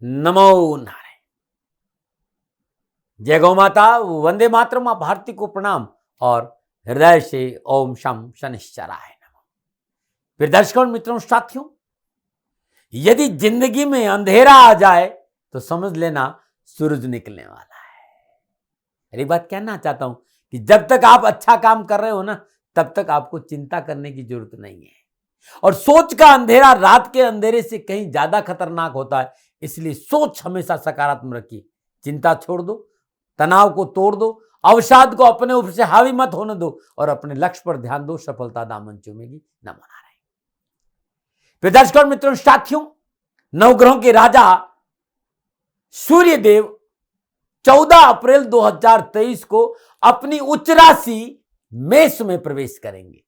नमो नारायण। जय गौ माता, वंदे मातरम। मां भारती को प्रणाम और हृदय से ओम शम शनिश्चराय नमः। फिर दर्शकों, मित्रों, साथियों, यदि जिंदगी में अंधेरा आ जाए तो समझ लेना सूरज निकलने वाला है। एक बात कहना चाहता हूं कि जब तक आप अच्छा काम कर रहे हो ना, तब तक आपको चिंता करने की जरूरत नहीं है। और सोच का अंधेरा रात के अंधेरे से कहीं ज्यादा खतरनाक होता है, इसलिए सोच हमेशा सकारात्मक रखिए। चिंता छोड़ दो, तनाव को तोड़ दो, अवसाद को अपने ऊपर से हावी मत होने दो और अपने लक्ष्य पर ध्यान दो। सफलता दामन चूमेगी। नमो नारायण। फिर दर्शकों, मित्रों, साथियों, नवग्रहों के राजा सूर्य देव 14 अप्रैल 2023 को अपनी उच्च राशि मेष में प्रवेश करेंगे।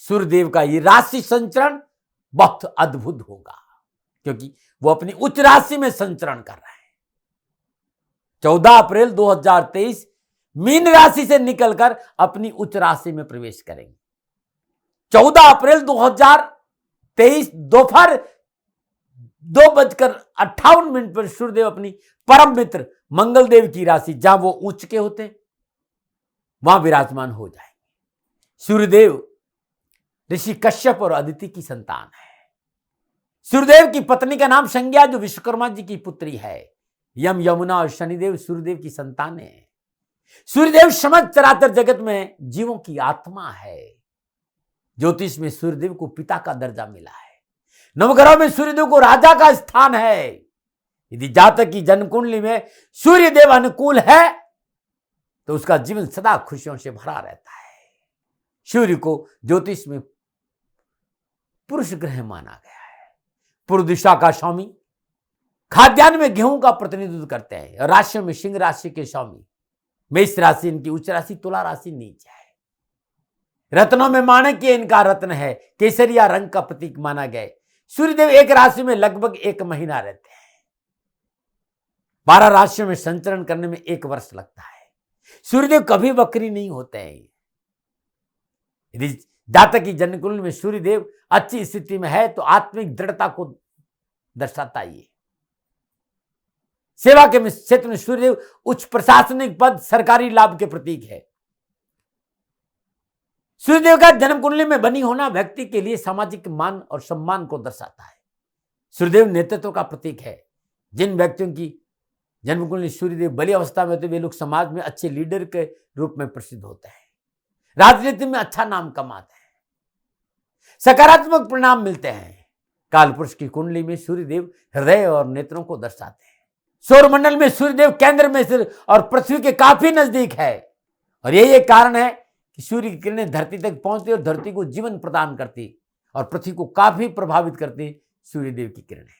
सूर्यदेव का ये राशि संचरण बहुत अद्भुत होगा, क्योंकि वो अपनी उच्च राशि में संचरण कर रहे हैं। 14 अप्रैल 2023 मीन राशि से निकलकर अपनी उच्च राशि में प्रवेश करेंगे। 14 अप्रैल 2023 दोपहर 2:58 पर सूर्यदेव अपनी परम मित्र मंगल देव की राशि, जहां वो उच्च के होते हैं, वहां विराजमान हो जाएंगे। सूर्यदेव ऋषि कश्यप और अदिति की संतान है। सूर्यदेव की पत्नी का नाम संज्ञा, जो विश्वकर्मा जी की पुत्री है। यम, यमुना और शनिदेव सूर्यदेव की संतान है। सूर्यदेव समस्त चराचर जगत में जीवों की आत्मा है। ज्योतिष में सूर्यदेव को पिता का दर्जा मिला है। नवग्रहों में सूर्यदेव को राजा का स्थान है। यदि जातक की जन्म कुंडली में सूर्यदेव अनुकूल है तो उसका जीवन सदा खुशियों से भरा रहता है। सूर्य को ज्योतिष में पुरुष ग्रह माना गया है। पूर्व दिशा का स्वामी, खाद्यान्न में गेहूं का प्रतिनिधित्व करते हैं। राशि में सिंह राशि के स्वामी मेष राशि, इनकी उच्च राशि, तुला राशि नीच है। रत्नों में माणिक्य इनका रत्न है। केसरिया रंग का प्रतीक माना गया। सूर्यदेव एक राशि में लगभग 1 महीना रहते हैं। 12 राशियों में संचरण करने में 1 वर्ष लगता है। सूर्यदेव कभी वक्री नहीं होते हैं। यदि जातक की जन्म कुंडली में सूर्यदेव अच्छी स्थिति में है तो आत्मिक दृढ़ता को दर्शाता है। सेवा के क्षेत्र में सूर्यदेव उच्च प्रशासनिक पद, सरकारी लाभ के प्रतीक है। सूर्यदेव का जन्म कुंडली में बनी होना व्यक्ति के लिए सामाजिक मान और सम्मान को दर्शाता है। सूर्यदेव नेतृत्व का प्रतीक है। जिन व्यक्तियों की जन्म कुंडली सूर्यदेव बली अवस्था में होते, वे लोग समाज में अच्छे लीडर के रूप में प्रसिद्ध होते हैं। राजनीति में अच्छा नाम कमाते हैं, सकारात्मक परिणाम मिलते हैं। कालपुरुष की कुंडली में सूर्यदेव हृदय और नेत्रों को दर्शाते हैं। सौरमंडल में सूर्यदेव केंद्र में से और पृथ्वी के काफी नजदीक है। और यही एक कारण है कि सूर्य की किरणें धरती तक पहुंचती और धरती को जीवन प्रदान करती और पृथ्वी को काफी प्रभावित करती सूर्यदेव की किरणें।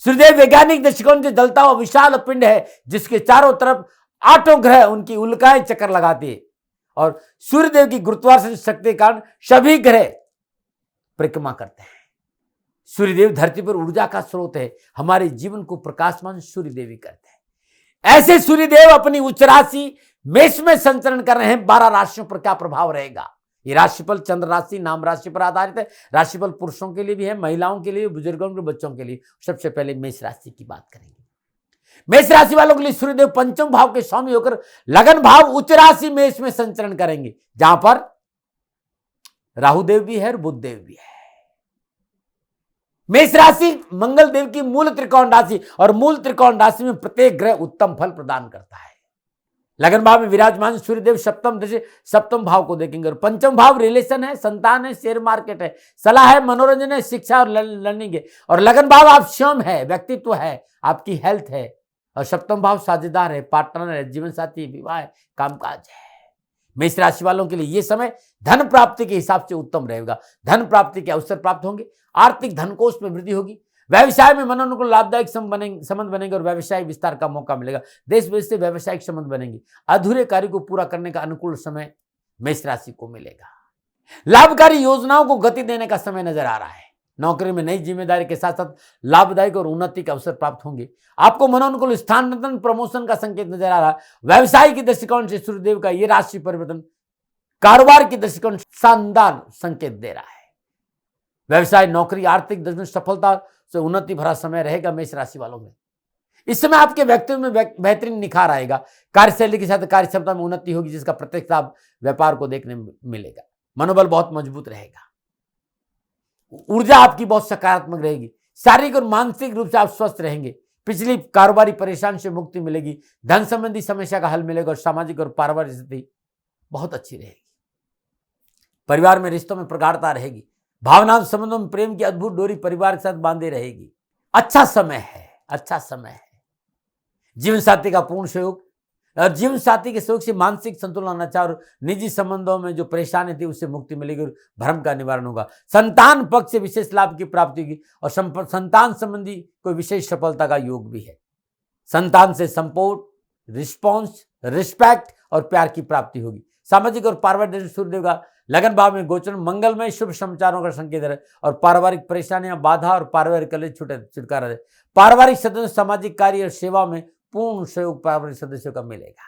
सूर्यदेव वैज्ञानिक दृष्टिकोण से जलता हुआ विशाल पिंड है, जिसके चारों तरफ 8 ग्रह उनकी उल्काएं चक्कर लगाती है और सूर्यदेव की गुरुत्वाकर्षण शक्ति के कारण सभी ग्रह परिक्रमा करते हैं। सूर्यदेव धरती पर ऊर्जा का स्रोत है। हमारे जीवन को प्रकाशमान सूर्यदेव ही करते हैं। ऐसे सूर्यदेव अपनी उच्च राशि मेष में संचरण कर रहे हैं। 12 राशियों पर क्या प्रभाव रहेगा? ये राशिफल चंद्र राशि, नाम राशि पर आधारित है। राशिफल पुरुषों के लिए भी है, महिलाओं के लिए, बुजुर्गों के, बच्चों के लिए। सबसे पहले मेष राशि की बात करेंगे। मेष राशि वालों के लिए सूर्यदेव पंचम भाव के स्वामी होकर लगन भाव उच्च राशि मेष में संचरण करेंगे, जहां पर राहुदेव भी है और बुधदेव भी है। मेष राशि मंगल देव की मूल त्रिकोण राशि और मूल त्रिकोण राशि में प्रत्येक ग्रह उत्तम फल प्रदान करता है। लगन भाव में विराजमान सूर्यदेव सप्तम भाव को देखेंगे और पंचम भाव रिलेशन है, संतान है, शेयर मार्केट है, सलाह है, मनोरंजन है, शिक्षा और लर्निंग है। और लगन भाव आप स्वयं है, व्यक्तित्व है, आपकी हेल्थ है। और सप्तम भाव साझेदार है, पार्टनर है, जीवन साथी, विवाह, कामकाज है। मेष राशि वालों के लिए यह समय धन प्राप्ति के हिसाब से उत्तम रहेगा। धन प्राप्ति के अवसर प्राप्त होंगे, आर्थिक धनकोष में वृद्धि होगी, व्यवसाय में मनोनुकूल लाभदायक संबंध बनेंगे और व्यवसाय विस्तार का मौका मिलेगा। देश विदेश से व्यवसायिक संबंध बनेंगे। अधूरे कार्य को पूरा करने का अनुकूल समय मेष राशि को मिलेगा। लाभकारी योजनाओं को गति देने का समय नजर आ रहा है। नौकरी में नई जिम्मेदारी के साथ साथ लाभदायक और उन्नति के अवसर प्राप्त होंगे। आपको मनोनुकूल स्थानांतरण, प्रमोशन का संकेत नजर आ रहा है। व्यवसाय की दृष्टिकोण से सूर्यदेव का यह राशि परिवर्तन कारोबार की दृष्टिकोण से शानदार संकेत दे रहा है। व्यवसाय, नौकरी, आर्थिक दृष्टि में सफलता, से उन्नति भरा समय रहेगा मेष राशि वालों में। इस समय आपके व्यक्तित्व में बेहतरीन निखार आएगा। कार्यशैली के साथ कार्य क्षमता में उन्नति होगी, जिसका प्रत्यक्ष लाभ व्यापार को देखने मिलेगा। मनोबल बहुत मजबूत रहेगा। ऊर्जा आपकी बहुत सकारात्मक रहेगी। शारीरिक और मानसिक रूप से आप स्वस्थ रहेंगे। पिछली कारोबारी परेशानी से मुक्ति मिलेगी। धन संबंधी समस्या का हल मिलेगा और सामाजिक और पारिवारिक स्थिति बहुत अच्छी रहेगी। परिवार में रिश्तों में प्रगाढ़ता रहेगी। भावनात्मक संबंधों में प्रेम की अद्भुत डोरी परिवार के साथ बांधे रहेगी। अच्छा समय है, अच्छा समय है। जीवन साथी का पूर्ण सहयोग और जीवन साथी के सहयोग से मानसिक संतुलन आना चाहिए और निजी संबंधों में जो परेशानी थी उससे मुक्ति मिलेगी और भ्रम का निवारण होगा। संतान पक्ष से विशेष लाभ की प्राप्ति होगी और संतान संबंधी कोई विशेष सफलता का योग भी है। संतान से सपोर्ट, रिस्पॉन्स, रिस्पेक्ट और प्यार की प्राप्ति होगी। सामाजिक और पारिवारिक सूर्यदेव का लगन भाव में गोचर मंगलमय शुभ समाचारों का संकेत है और पारिवारिक परेशानियां, बाधा और पारिवारिक कलेश छुटकारा है। पारिवारिक सदस्य सामाजिक कार्य और सेवा में पूर्ण सहयोग पारिवारिक सदस्यों का मिलेगा।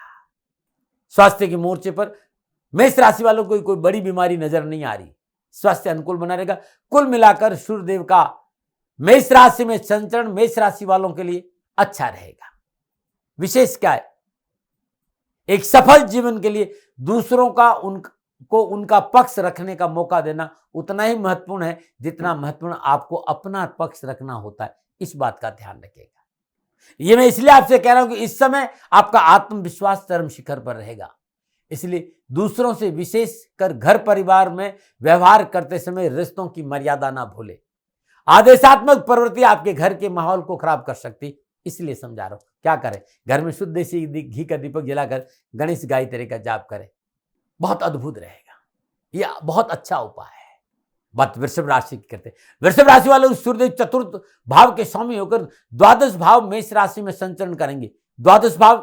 स्वास्थ्य के मोर्चे पर मेष राशि वालों को कोई बड़ी बीमारी नजर नहीं आ रही। स्वास्थ्य अनुकूल बना रहेगा। कुल मिलाकर सूर्यदेव का मेष राशि में संचरण मेष राशि वालों के लिए अच्छा रहेगा। विशेष क्या है, एक सफल जीवन के लिए दूसरों का उनको उनका पक्ष रखने का मौका देना उतना ही महत्वपूर्ण है जितना महत्वपूर्ण आपको अपना पक्ष रखना होता है। इस बात का ध्यान रखिएगा। ये मैं इसलिए आपसे कह रहा हूं कि इस समय आपका आत्मविश्वास चरम शिखर पर रहेगा। इसलिए दूसरों से विशेष कर घर परिवार में व्यवहार करते समय रिश्तों की मर्यादा ना भूले। आदेशात्मक प्रवृत्ति आपके घर के माहौल को खराब कर सकती, इसलिए समझा रहा हूं। क्या करें, घर में शुद्ध देसी घी का दीपक जलाकर गणेश गायत्री का जाप करें, बहुत अद्भुत रहेगा। यह बहुत अच्छा उपाय है। बात वृषभ राशि की करते हैं। वृषभ राशि वाले सूर्यदेव चतुर्थ भाव के स्वामी होकर द्वादश भाव मेष राशि में संचरण करेंगे। द्वादश भाव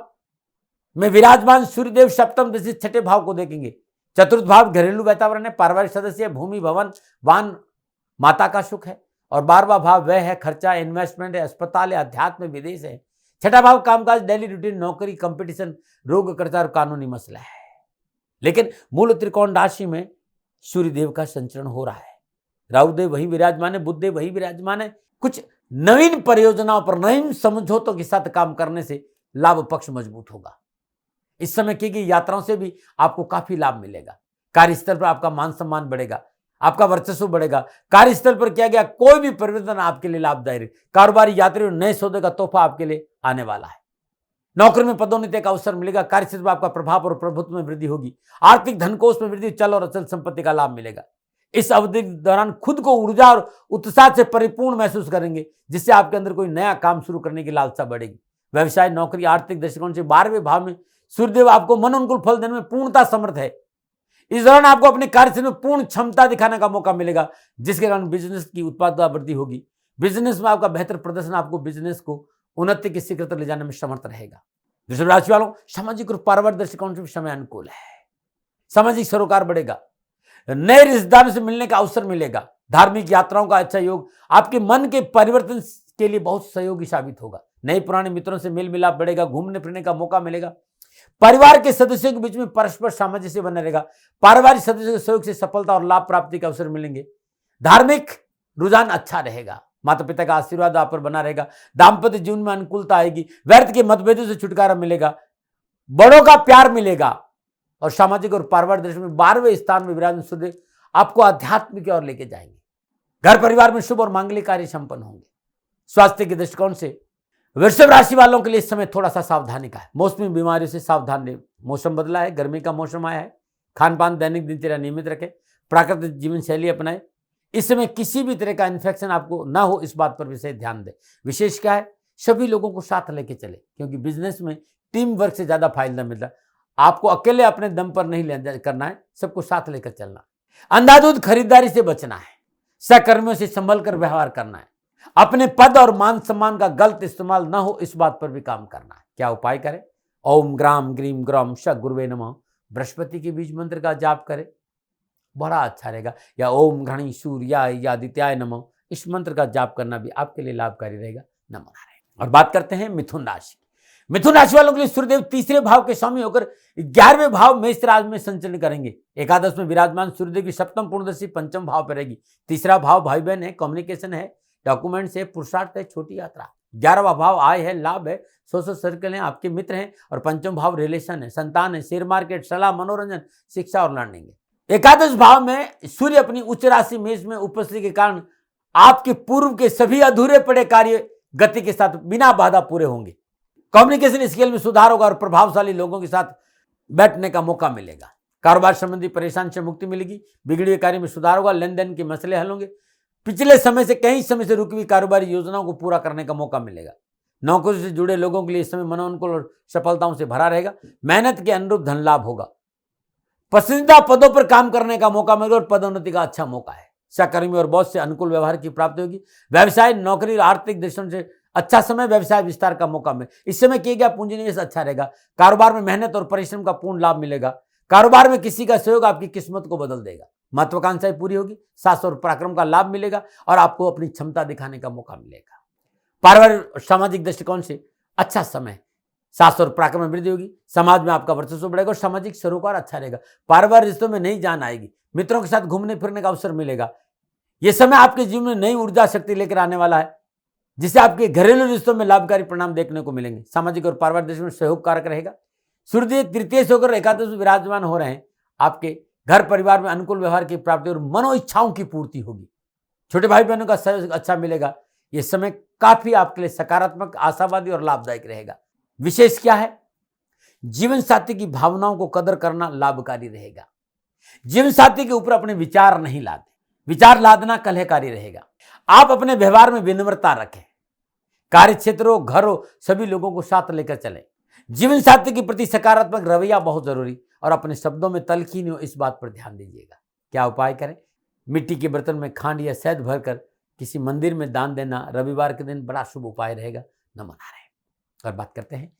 में विराजमान सूर्यदेव सप्तम दृष्टि छठे भाव को देखेंगे। चतुर्थ भाव घरेलू वातावरण है, पारिवारिक सदस्य, भूमि, भवन, वाहन, माता का सुख है और 12वां भाव वह है, खर्चा, इन्वेस्टमेंट है, अस्पताल है, अध्यात्म, विदेश है। छठा भाव कामकाज, डेली रूटीन, नौकरी, कंपटीशन, रोग, कर्जा और कानूनी मसला है। लेकिन मूल त्रिकोण राशि में सूर्यदेव का संचरण हो रहा है। राहुदेव वही विराजमान है, बुधदेव वही विराजमान है। कुछ नवीन परियोजनाओं पर नवीन समझौतों के साथ काम करने से लाभ पक्ष मजबूत होगा। इस समय की गई यात्राओं से भी आपको काफी लाभ मिलेगा। कार्यस्थल पर आपका मान सम्मान बढ़ेगा, आपका वर्चस्व बढ़ेगा। कार्यस्थल पर किया गया कोई भी परिवर्तन आपके लिए लाभदायक। कारोबारी यात्री और नए सौदे का तोहफा आपके लिए आने वाला है। नौकरी में पदोन्नति का अवसर मिलेगा। कार्यक्षेत्र में आपका प्रभाव और प्रभुत्व में वृद्धि होगी। आर्थिक धनकोष में वृद्धि, चल और अचल संपत्ति का लाभ मिलेगा। इस अवधि के दौरान खुद को ऊर्जा और उत्साह से परिपूर्ण महसूस करेंगे, जिससे आपके अंदर कोई नया काम शुरू करने की लालसा बढ़ेगी। व्यवसाय, नौकरी, आर्थिक दृष्टिकोण से 12वें भाव में सूर्यदेव आपको मन अनुकूल फल देने में पूर्णता समर्थ है। इस दौरान आपको अपने कार्यक्षेत्र में पूर्ण क्षमता दिखाने का मौका मिलेगा, जिसके कारण बिजनेस की उत्पादकता वृद्धि होगी। बिजनेस में आपका बेहतर प्रदर्शन आपको बिजनेस को उन्नति के शिखर तक ले जाने में समर्थ रहेगा। वृषभ राशि वालों, सामाजिक और पारिवारिक दृष्टिकोण से भी समय अनुकूल है। सामाजिक सरोकार बढ़ेगा। नए रिश्तेदारों से मिलने का अवसर मिलेगा। धार्मिक यात्राओं का अच्छा योग आपके मन के परिवर्तन के लिए बहुत सहयोगी साबित होगा। नए पुराने मित्रों से मेल मिलाप बढ़ेगा। घूमने फिरने का मौका मिलेगा। परिवार के सदस्यों के बीच में परस्पर सामंजस्य बना रहेगा। पारिवारिक सदस्यों के सहयोग से सफलता और लाभ प्राप्ति के अवसर मिलेंगे। धार्मिक रुझान अच्छा रहेगा। माता पिता का आशीर्वाद आप पर बना रहेगा। दाम्पत्य जीवन में अनुकूलता आएगी। व्यर्थ के मतभेदों से छुटकारा मिलेगा। बड़ों का प्यार मिलेगा और सामाजिक और पारिवारिक दृष्टि में 12वें स्थान में विराजमान सूर्य आपको अध्यात्म की ओर लेके जाएंगे। घर परिवार में शुभ और मांगलिक कार्य संपन्न होंगे। स्वास्थ्य के दृष्टिकोण से वृषभ राशि वालों के लिए इस समय थोड़ा सा सावधानी का है। मौसमी बीमारियों से सावधान रहें। मौसम बदला है, गर्मी का मौसम आया है। खान पान दैनिक दिनचर्या नियमित रखें। प्राकृतिक जीवन शैली अपनाएं। इस समय किसी भी तरह का इन्फेक्शन आपको ना हो, इस बात पर विशेष ध्यान दें। विशेष क्या है, सभी लोगों को साथ लेके चले, क्योंकि बिजनेस में टीम वर्क से ज्यादा फायदा मिलता है। आपको अकेले अपने दम पर नहीं करना है, सबको साथ लेकर चलना। अंधाधुंध खरीदारी से बचना है। सहकर्मियों से संभल कर व्यवहार करना है। अपने पद और मान सम्मान का गलत इस्तेमाल ना हो, इस बात पर भी काम करना है। क्या उपाय करें? ओम ग्राम ग्रीम ग्राम श गुरुवे नमः बृहस्पति के बीज मंत्र का जाप करें, बड़ा अच्छा रहेगा। या ओम घणी सूर्याय या आदित्याय नमः, इस मंत्र का जाप करना भी आपके लिए लाभकारी रहेगा। नमो नारायण। और बात करते हैं मिथुन राशि। मिथुन राशि वालों के लिए सूर्यदेव तीसरे भाव के स्वामी होकर 11वें भाव मेष राशि में संचरण करेंगे। एकादश में विराजमान सूर्यदेव की सप्तम पूर्णदर्शी पंचम भाव पर रहेगी। तीसरा भाव भाई बहन है, कम्युनिकेशन है, डॉक्यूमेंट्स है, पुरुषार्थ है, छोटी यात्रा। 11वां भाव आय है, लाभ है, सोशल सर्कल है, आपके मित्र हैं। और 5वां भाव रिलेशन है, संतान है, शेयर मार्केट, सलाह, मनोरंजन, शिक्षा और लर्निंग है। एकादश भाव में सूर्य अपनी उच्च राशि मेष में उपस्थिति के कारण आपके पूर्व के सभी अधूरे पड़े कार्य गति के साथ बिना बाधा पूरे होंगे। कम्युनिकेशन स्किल में सुधार होगा और प्रभावशाली लोगों के साथ बैठने का मौका मिलेगा। कारोबार संबंधी परेशानी से मुक्ति मिलेगी। बिगड़े हुए कार्य में सुधार होगा। लेन देन के मसले हल होंगे। पिछले समय से कई समय से रुकी हुई कारोबारी योजनाओं को पूरा करने का मौका मिलेगा। नौकरी से जुड़े लोगों के लिए इस समय मनोनुकूल और सफलताओं से भरा रहेगा। मेहनत के अनुरूप धन लाभ होगा। पसंदीदा पदों पर काम करने का मौका मिलेगा और पदोन्नति का अच्छा मौका है। सहकर्मी और बॉस से अनुकूल व्यवहार की प्राप्ति होगी। व्यवसाय, नौकरी और आर्थिक दृष्टि से अच्छा समय, व्यवसाय विस्तार का मौका मिले। इस समय किया गया पूंजी निवेश अच्छा रहेगा। कारोबार में मेहनत और परिश्रम का पूर्ण लाभ मिलेगा। कारोबार में किसी का सहयोग आपकी किस्मत को बदल देगा। महत्वाकांक्षाएं पूरी होगी। साहस और पराक्रम का लाभ मिलेगा और आपको अपनी क्षमता दिखाने का मौका मिलेगा। पारिवारिक और सामाजिक दृष्टिकोण से अच्छा समय, साहस और पराक्रम में वृद्धि होगी। समाज में आपका वर्चस्व बढ़ेगा और सामाजिक सरोकार अच्छा रहेगा। पारिवारिक रिश्तों में नई जान आएगी। मित्रों के साथ घूमने फिरने का अवसर मिलेगा। यह समय आपके जीवन में नई ऊर्जा शक्ति लेकर आने वाला है, जिससे आपके घरेलू रिश्तों में लाभकारी परिणाम देखने को मिलेंगे। सामाजिक और पारिवारिक दृष्टि में सहयोग कारक रहेगा। सूर्य तृतीय से होकर एकादश में विराजमान हो रहे हैं। आपके घर परिवार में अनुकूल व्यवहार की प्राप्ति और मनो इच्छाओं की पूर्ति होगी। छोटे भाई बहनों का सहयोग अच्छा मिलेगा। यह समय काफी आपके लिए सकारात्मक, आशावादी और लाभदायक रहेगा। विशेष क्या है? जीवन साथी की भावनाओं को कदर करना लाभकारी रहेगा। जीवन साथी के ऊपर अपने विचार नहीं लादे। विचार लादना कलहकारी रहेगा। आप अपने व्यवहार में विनम्रता रखें। कार्य क्षेत्र हो, घर हो, सभी लोगों को साथ लेकर चलें। जीवन साथी के प्रति सकारात्मक रवैया बहुत जरूरी और अपने शब्दों में तलखी हो, इस बात पर ध्यान दीजिएगा। क्या उपाय करें? मिट्टी के बर्तन में खांड या शहद भरकर किसी मंदिर में दान देना रविवार के दिन बड़ा शुभ उपाय रहेगा। नमन नारायण। और बात करते हैं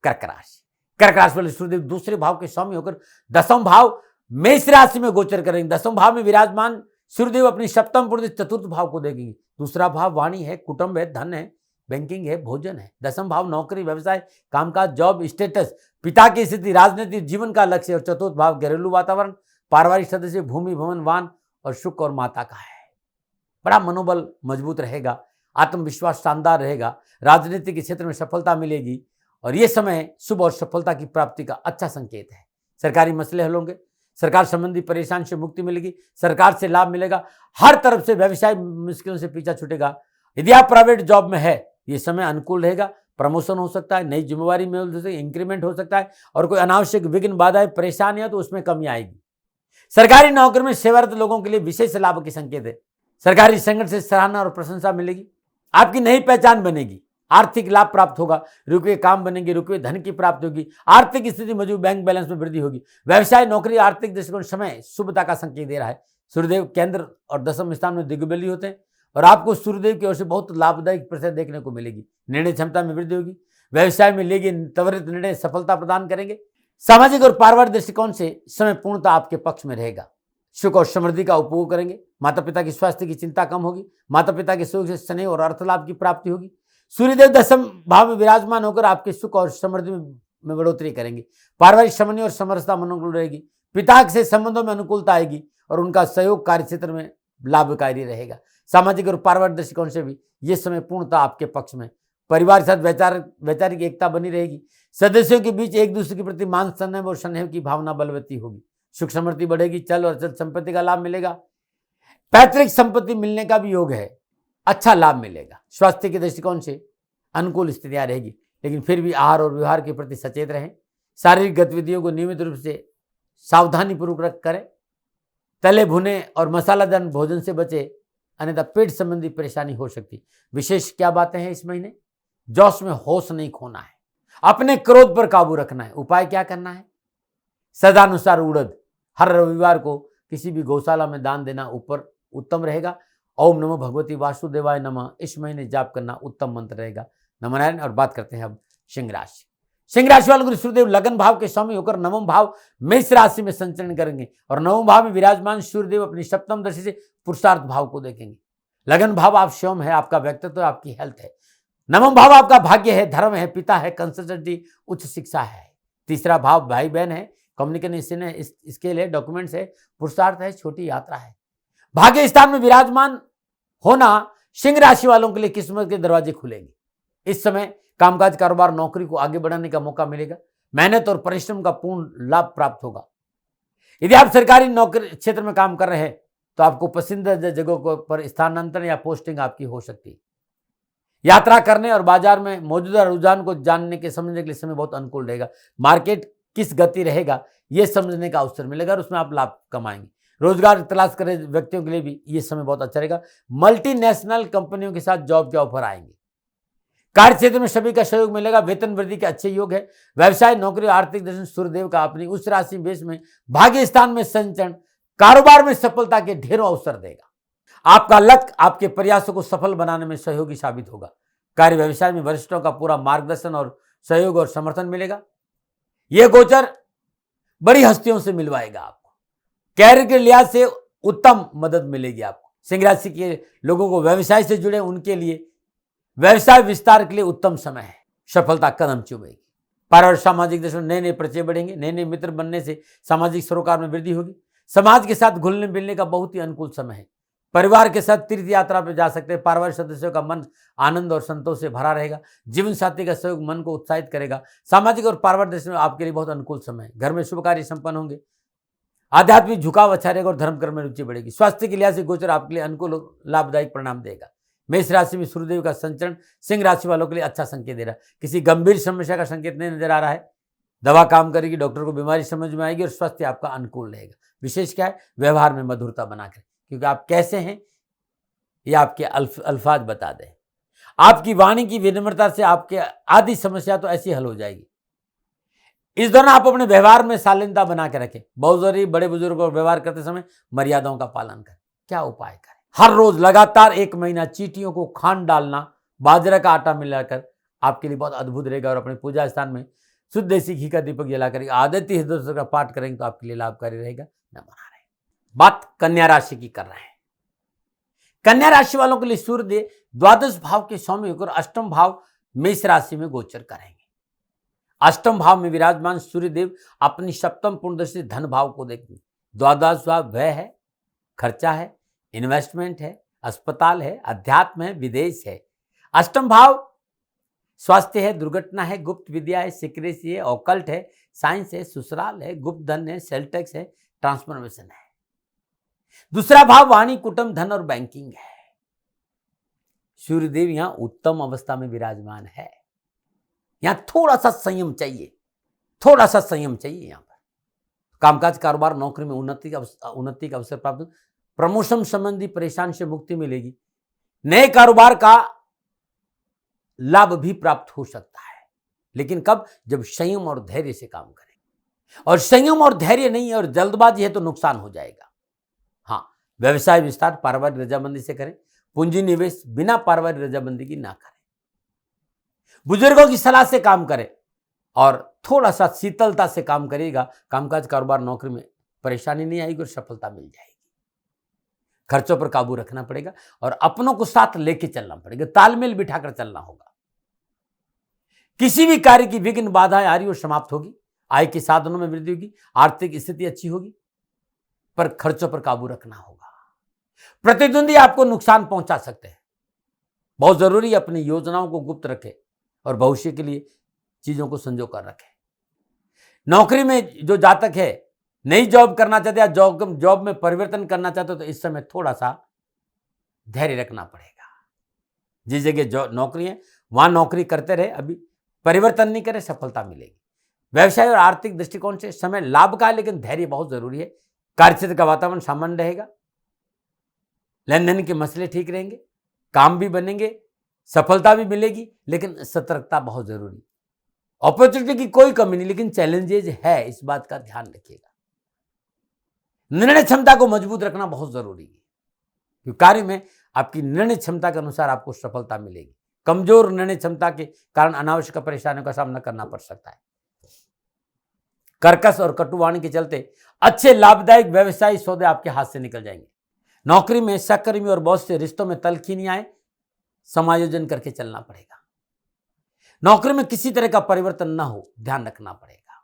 कर्क राशि। कर्क राशि वाले सूर्यदेव दूसरे भाव के स्वामी होकर 10वां भाव मेष राशि में गोचर करेंगे। 10वां भाव में विराजमान सूर्यदेव अपनी सप्तम पूर्ति चतुर्थ भाव को देखेंगे। दूसरा भाव वाणी है, कुटुंब है, धन है, बैंकिंग है, भोजन है। 10वां भाव नौकरी, व्यवसाय, कामकाज, जॉब, स्टेटस, पिता की स्थिति, राजनीतिक जीवन का लक्ष्य। और चतुर्थ भाव घरेलू वातावरण, पारिवारिक सदस्य, भूमि, भवन, वाहन और सुख और माता का है। बड़ा मनोबल मजबूत रहेगा। आत्मविश्वास शानदार रहेगा। राजनीति के क्षेत्र में सफलता मिलेगी और यह समय शुभ और सफलता की प्राप्ति का अच्छा संकेत है। सरकारी मसले हल होंगे। सरकार संबंधी परेशानी से मुक्ति मिलेगी। सरकार से लाभ मिलेगा। हर तरफ से व्यवसाय मुश्किलों से पीछा छूटेगा। यदि आप प्राइवेट जॉब में है, ये समय अनुकूल रहेगा। प्रमोशन हो सकता है, नई जिम्मेवारी मिल सकती है, इंक्रीमेंट हो सकता है और कोई अनावश्यक विघ्न, बाधाएं, परेशानियां तो उसमें कमी आएगी। सरकारी नौकरी में सेवारत लोगों के लिए विशेष लाभ के संकेत है। सरकारी संगठन से सराहना और प्रशंसा मिलेगी। आपकी नई पहचान बनेगी। आर्थिक लाभ प्राप्त होगा। रुके काम बनेंगे, रुके धन की प्राप्ति होगी। आर्थिक स्थिति मजबूत, बैंक बैलेंस में वृद्धि होगी। व्यवसाय, नौकरी, आर्थिक दृष्टिकोण समय शुभता का संकेत दे रहा है। सूर्यदेव केंद्र और 10वें स्थान में दिग्बली होते हैं और आपको सूर्यदेव की ओर से बहुत लाभदायक प्रसन्न देखने को मिलेगी। निर्णय क्षमता में वृद्धि होगी। व्यवसाय में लेगी त्वरित निर्णय सफलता प्रदान करेंगे। सामाजिक और पारिवारिक दृष्टिकोण से समय पूर्णतः आपके पक्ष में रहेगा। सुख और समृद्धि का उपभोग करेंगे। माता पिता की स्वास्थ्य की चिंता कम होगी। माता पिता के सुख से स्नेह और अर्थ लाभ की प्राप्ति होगी। सूर्यदेव 10वें भाव में विराजमान होकर आपके सुख और समृद्धि में बढ़ोतरी करेंगे। पारिवारिक समन्वय और समरसता अनुकूल रहेगी। पिता से संबंधों में अनुकूलता आएगी और उनका सहयोग कार्य क्षेत्र में लाभकारी रहेगा। सामाजिक और पारिवारिक दृष्टिकोण से भी यह समय पूर्णतः आपके पक्ष में। परिवार के साथ वैचारिक एकता बनी रहेगी। सदस्यों के बीच एक दूसरे के प्रति मान सम्मान और स्नेह की भावना बलवती होगी। सुख समृद्धि बढ़ेगी। चल और अचल संपत्ति का लाभ मिलेगा। पैतृक संपत्ति मिलने का भी योग है। अच्छा लाभ मिलेगा। स्वास्थ्य के दृष्टिकोण से अनुकूल स्थितियां रहेगी, लेकिन फिर भी आहार और व्यवहार के प्रति सचेत रहें। शारीरिक गतिविधियों को नियमित रूप से सावधानी पूर्वक करें। तले भुने और मसालादार भोजन से बचे, अन्यथा पेट संबंधी परेशानी हो सकती। विशेष क्या बातें हैं इस महीने? जोश में होश नहीं खोना है। अपने क्रोध पर काबू रखना है। उपाय क्या करना है? सदानुसार उड़द हर रविवार को किसी भी गौशाला में दान देना ऊपर उत्तम रहेगा। ओम नमो भगवती वासुदेवाय नमः इस महीने जाप करना उत्तम मंत्र रहेगा। नमो नारायण। और बात करते हैं अब सिंह राशि। सिंह राशि वाले गुरु सूर्यदेव लगन भाव के स्वामी होकर 9वां भाव मेष राशि में संचरण करेंगे और 9वें भाव में विराजमान सूर्यदेव अपनी सप्तम दृष्टि से पुरुषार्थ भाव को देखेंगे। लगन भाव आप स्वयं है, आपका व्यक्तित्व, आपकी हेल्थ है। 9वां भाव आपका भाग्य है, धर्म है, पिता है, कंसल्टेंसी, उच्च शिक्षा है। तीसरा भाव भाई बहन है, कम्युनिकेशन है, स्केल है, डॉक्यूमेंट्स है, पुरुषार्थ है, छोटी यात्रा है। भाग्य स्थान में विराजमान होना सिंह राशि वालों के लिए किस्मत के दरवाजे खुलेंगे। इस समय कामकाज, कारोबार, नौकरी को आगे बढ़ाने का मौका मिलेगा। मेहनत और परिश्रम का पूर्ण लाभ प्राप्त होगा। यदि आप सरकारी नौकरी क्षेत्र में काम कर रहे हैं तो आपको पसंदीदा जगहों पर स्थानांतरण या पोस्टिंग आपकी हो सकती है। यात्रा करने और बाजार में मौजूदा रुझान को जानने के समझने के लिए समय बहुत अनुकूल रहेगा। मार्केट किस गति रहेगा यह समझने का अवसर मिलेगा और उसमें आप लाभ कमाएंगे। रोजगार तलाश कर रहे व्यक्तियों के लिए भी यह समय बहुत अच्छा रहेगा। मल्टीनेशनल कंपनियों के साथ जॉब के ऑफर आएंगे। कार्य क्षेत्र में सभी का सहयोग मिलेगा। वेतन वृद्धि के अच्छे योग है। व्यवसाय, नौकरी, आर्थिक दर्शन सूर्यदेव का अपनी उच्च राशि बेस में भाग्य स्थान में संचरण कारोबार में सफलता के ढेरों अवसर देगा। आपका लक्ष्य आपके प्रयासों को सफल बनाने में सहयोगी साबित होगा। कार्य व्यवसाय में वरिष्ठों का पूरा मार्गदर्शन और सहयोग और समर्थन मिलेगा। यह गोचर बड़ी हस्तियों से मिलवाएगा आपको। कैरियर के लिहाज से उत्तम मदद मिलेगी आपको। सिंह राशि के लोगों को व्यवसाय से जुड़े उनके लिए व्यवसाय विस्तार के लिए उत्तम समय है। सफलता कदम चूमेगी। पारिवारिक सामाजिक दृष्टि नए नए परिचय बढ़ेंगे। नए नए मित्र बनने से सामाजिक सरोकार में वृद्धि होगी। समाज के साथ घुलने मिलने का बहुत ही अनुकूल समय है। परिवार के साथ तीर्थ यात्रा पर जा सकते हैं। पारिवारिक सदस्यों का मन आनंद और संतोष से भरा रहेगा। जीवन साथी का सहयोग मन को उत्साहित करेगा। सामाजिक और पारिवारिक दृष्टि में आपके लिए बहुत अनुकूल समय है। घर में शुभ कार्य संपन्न होंगे। आध्यात्मिक झुकाव अच्छा रहेगा और धर्म कर्म में रुचि बढ़ेगी। स्वास्थ्य के लिहाज से गोचर आपके लिए अनुकूल लाभदायक परिणाम देगा। मेष राशि में सूर्यदेव का संचरण सिंह राशि वालों के लिए अच्छा संकेत दे रहा है। किसी गंभीर समस्या का संकेत नहीं नजर आ रहा है। दवा काम करेगी, डॉक्टर को बीमारी समझ में आएगी और स्वास्थ्य आपका अनुकूल रहेगा। विशेष क्या है, व्यवहार में मधुरता बनाकर, क्योंकि आप कैसे हैं ये आपके अल्फाज बता दें। आपकी वाणी की विनम्रता से आपके आदि समस्या तो ऐसी हल हो जाएगी। इस दौरान आप अपने व्यवहार में शालीनता बना के रखें। बहुत जरूरी, बड़े बुजुर्गों को व्यवहार करते समय मर्यादाओं का पालन करें। क्या उपाय करें? हर रोज लगातार 1 महीना चींटियों को खांड डालना, बाजरा का आटा मिलाकर आपके लिए बहुत अद्भुत रहेगा। और अपने पूजा स्थान में शुद्ध देसी घी का दीपक जलाकर आदित्य हृदय का पाठ करेंगे तो आपके लिए लाभकारी रहेगा। न मना रहे। बात कन्या राशि की कर रहे हैं। कन्या राशि वालों के लिए सूर्य द्वादश भाव के स्वामी होकर अष्टम भाव मेष राशि में गोचर करेंगे। अष्टम भाव में विराजमान सूर्यदेव अपनी सप्तम पूर्ण दृष्टि धन भाव को देखेंगे। द्वादश भाव व्यय है, खर्चा है, इन्वेस्टमेंट है, अस्पताल है, अध्यात्म है, विदेश है। अष्टम भाव स्वास्थ्य है, दुर्घटना है, गुप्त विद्या है, सीक्रेसी है, ऑकल्ट है, साइंस है, ससुराल है, गुप्त धन है, सेल टैक्स है, ट्रांसफॉर्मेशन है। दूसरा भाव वाणी, कुटुंब, धन और बैंकिंग है। सूर्यदेव यहां उत्तम अवस्था में विराजमान है। यहां थोड़ा सा संयम चाहिए, थोड़ा सा संयम चाहिए। यहां पर कामकाज, कारोबार, नौकरी में उन्नति का अवसर प्राप्त, प्रमोशन संबंधी परेशान से मुक्ति मिलेगी। नए कारोबार का लाभ भी प्राप्त हो सकता है, लेकिन कब? जब संयम और धैर्य से काम करें। और संयम और धैर्य नहीं है और जल्दबाजी है तो नुकसान हो जाएगा। हाँ, व्यवसाय विस्तार पारिवारिक रजामंदी से करें। पूंजी निवेश बिना पारिवारिक रजामंदी की ना करें। बुजुर्गों की सलाह से काम करें और थोड़ा सा शीतलता से काम करिएगा। कामकाज, कारोबार, नौकरी में परेशानी नहीं आएगी और सफलता मिल जाएगी। खर्चों पर काबू रखना पड़ेगा और अपनों को साथ लेके चलना पड़ेगा। तालमेल बिठाकर चलना होगा। किसी भी कार्य की विघ्न बाधाएं आ रही और समाप्त होगी। आय के साधनों में वृद्धि होगी। आर्थिक स्थिति अच्छी होगी, पर खर्चों पर काबू रखना होगा। प्रतिद्वंदी आपको नुकसान पहुंचा सकते हैं। बहुत जरूरी है अपनी योजनाओं को गुप्त रखें और भविष्य के लिए चीजों को संजो कर रखें। नौकरी में जो जातक है, नई जॉब करना चाहते हैं, जॉब में परिवर्तन करना चाहते हो तो इस समय थोड़ा सा धैर्य रखना पड़ेगा। जिस जगह नौकरी है वहां नौकरी करते रहे, अभी परिवर्तन नहीं करें, सफलता मिलेगी। व्यवसाय और आर्थिक दृष्टिकोण से समय लाभ का है, लेकिन धैर्य बहुत जरूरी है। कार्यक्षेत्र का वातावरण सामान्य रहेगा। लेन देन के मसले ठीक रहेंगे, काम भी बनेंगे, सफलता भी मिलेगी, लेकिन सतर्कता बहुत जरूरी। अपॉर्चुनिटी की कोई कमी नहीं, लेकिन चैलेंजेज है, इस बात का ध्यान रखिएगा। निर्णय क्षमता को मजबूत रखना बहुत जरूरी है, क्योंकि कार्य में आपकी निर्णय क्षमता के अनुसार आपको सफलता मिलेगी। कमजोर निर्णय क्षमता के कारण अनावश्यक परेशानियों का सामना करना पड़ सकता है। कर्कश और कटुवाणी के चलते अच्छे लाभदायक व्यवसायिक सौदे आपके हाथ से निकल जाएंगे। नौकरी में सहकर्मी और बॉस से रिश्तों में तल्खी आए, समायोजन करके चलना पड़ेगा। नौकरी में किसी तरह का परिवर्तन ना हो, ध्यान रखना पड़ेगा।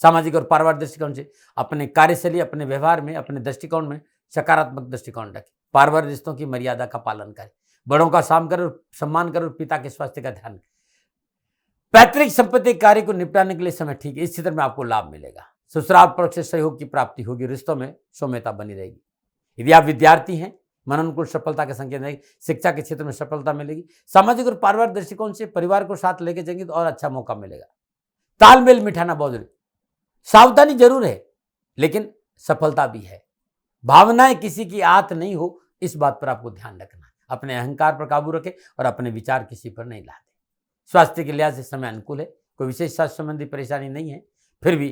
सामाजिक और पारिवारिक दृष्टिकोण से अपने कार्यशैली, अपने व्यवहार में, अपने दृष्टिकोण में सकारात्मक दृष्टिकोण रखें। पारिवारिक रिश्तों की मर्यादा का पालन करें। बड़ों का सम्मान करो, पिता के स्वास्थ्य का ध्यान रखें। पैतृक संपत्ति कार्य को निपटाने के लिए समय ठीक है, इस क्षेत्र में आपको लाभ मिलेगा। ससुराल पक्ष से सहयोग की प्राप्ति होगी, रिश्तों में सौम्यता बनी रहेगी। यदि आप विद्यार्थी हैं, मन अनुकूल सफलता के संकेत रहेगी, शिक्षा के क्षेत्र में सफलता मिलेगी। सामाजिक और पारिवारिक दृष्टिकोण से परिवार को साथ लेके जाएंगे तो और अच्छा मौका मिलेगा। तालमेल मिठाना बहुत जरूरी, सावधानी जरूर है लेकिन सफलता भी है। भावनाएं किसी की आत नहीं हो, इस बात पर आपको ध्यान रखना है। अपने अहंकार पर काबू रखें और अपने विचार किसी पर नहीं लाते। स्वास्थ्य के लिहाज से समय अनुकूल है, कोई विशेष स्वास्थ्य संबंधी परेशानी नहीं है। फिर भी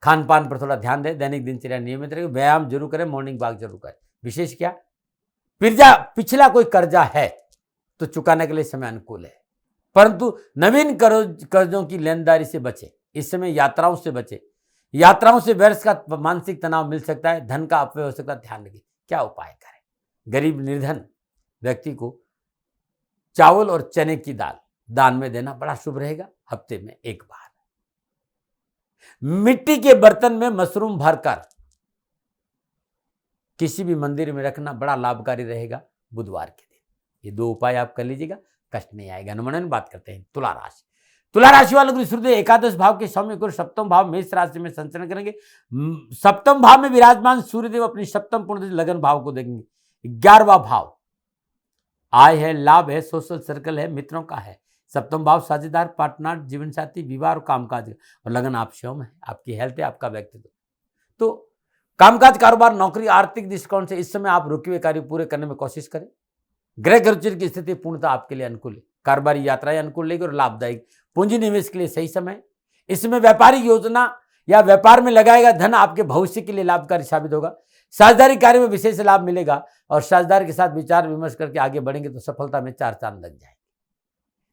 खान पान पर थोड़ा ध्यान दें, दैनिक दिनचर्या नियमित रखें, व्यायाम जरूर करें, मॉर्निंग वॉक जरूर करें। विशेष क्या, पिछला कोई कर्जा है तो चुकाने के लिए समय अनुकूल है, परंतु नवीन कर्जों की लेनदारी से बचे। इस समय यात्राओं से बचे, यात्राओं से व्यर्थ का मानसिक तनाव मिल सकता है, धन का अपव्यय हो सकता है, ध्यान रखिए। क्या उपाय करें, गरीब निर्धन व्यक्ति को चावल और चने की दाल दान में देना बड़ा शुभ रहेगा, हफ्ते में एक बार। मिट्टी के बर्तन में मशरूम भरकर किसी भी मंदिर में रखना बड़ा लाभकारी रहेगा बुधवार के दिन। ये 2 उपाय आप कर लीजिएगा, कष्ट नहीं आएगा। अनुमानन बात करते हैं तुला राशि। तुला राशि वालों को सूर्य एकादश भाव के स्वामी को सप्तम भाव मेष राशि में संचरण करेंगे। सप्तम भाव में विराजमान सूर्यदेव अपनी सप्तम पूर्ण लगन भाव को देखेंगे। 11वां भाव आय है, लाभ है, सोशल सर्कल है, मित्रों का है। सप्तम भाव साझेदार, पार्टनर, जीवन साथी, विवाह और कामकाज। और लगन आप स्वयं है, आपकी हेल्थ है, आपका व्यक्तित्व। तो कामकाज, कारोबार, नौकरी, आर्थिक दृष्टिकोण से इस समय आप रुके हुए कार्य पूरे करने में कोशिश करें। ग्रह गोचर की स्थिति पूर्णतः आपके लिए अनुकूल है। कारोबारी यात्राएं अनुकूल रहेगी और लाभदायक। पूंजी निवेश के लिए सही समय। इसमें व्यापारिक योजना या व्यापार में लगाएगा धन आपके भविष्य के लिए लाभकारी साबित होगा। साझेदारी कार्य में विशेष लाभ मिलेगा और साझेदार के साथ विचार विमर्श करके आगे बढ़ेंगे तो सफलता में 4 चांद लग जाएंगे।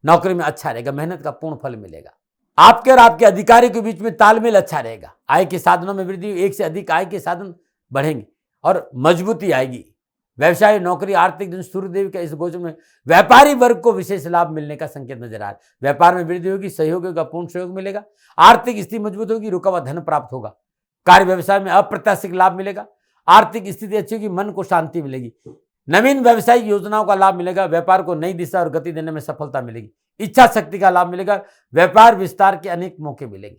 नौकरी में अच्छा रहेगा, मेहनत का पूर्ण फल मिलेगा। आपके और आपके अधिकारी के बीच में तालमेल अच्छा रहेगा। आय के साधनों में वृद्धि, एक से अधिक आय के साधन बढ़ेंगे और मजबूती आएगी। व्यवसाय, नौकरी, आर्थिक दिन सूर्यदेव के इस गोचर में व्यापारी वर्ग को विशेष लाभ मिलने का संकेत नजर आ रहा है। व्यापार में वृद्धि होगी, सहयोग होगा, पूर्ण सहयोग मिलेगा। आर्थिक स्थिति मजबूत होगी, रुका हुआ धन प्राप्त होगा। कार्य व्यवसाय में अप्रत्याशित लाभ मिलेगा। आर्थिक स्थिति अच्छी होगी, मन को शांति मिलेगी। नवीन व्यवसायिक योजनाओं का लाभ मिलेगा। व्यापार को नई दिशा और गति देने में सफलता मिलेगी। इच्छा शक्ति का लाभ मिलेगा। व्यापार विस्तार के अनेक मौके मिलेंगे।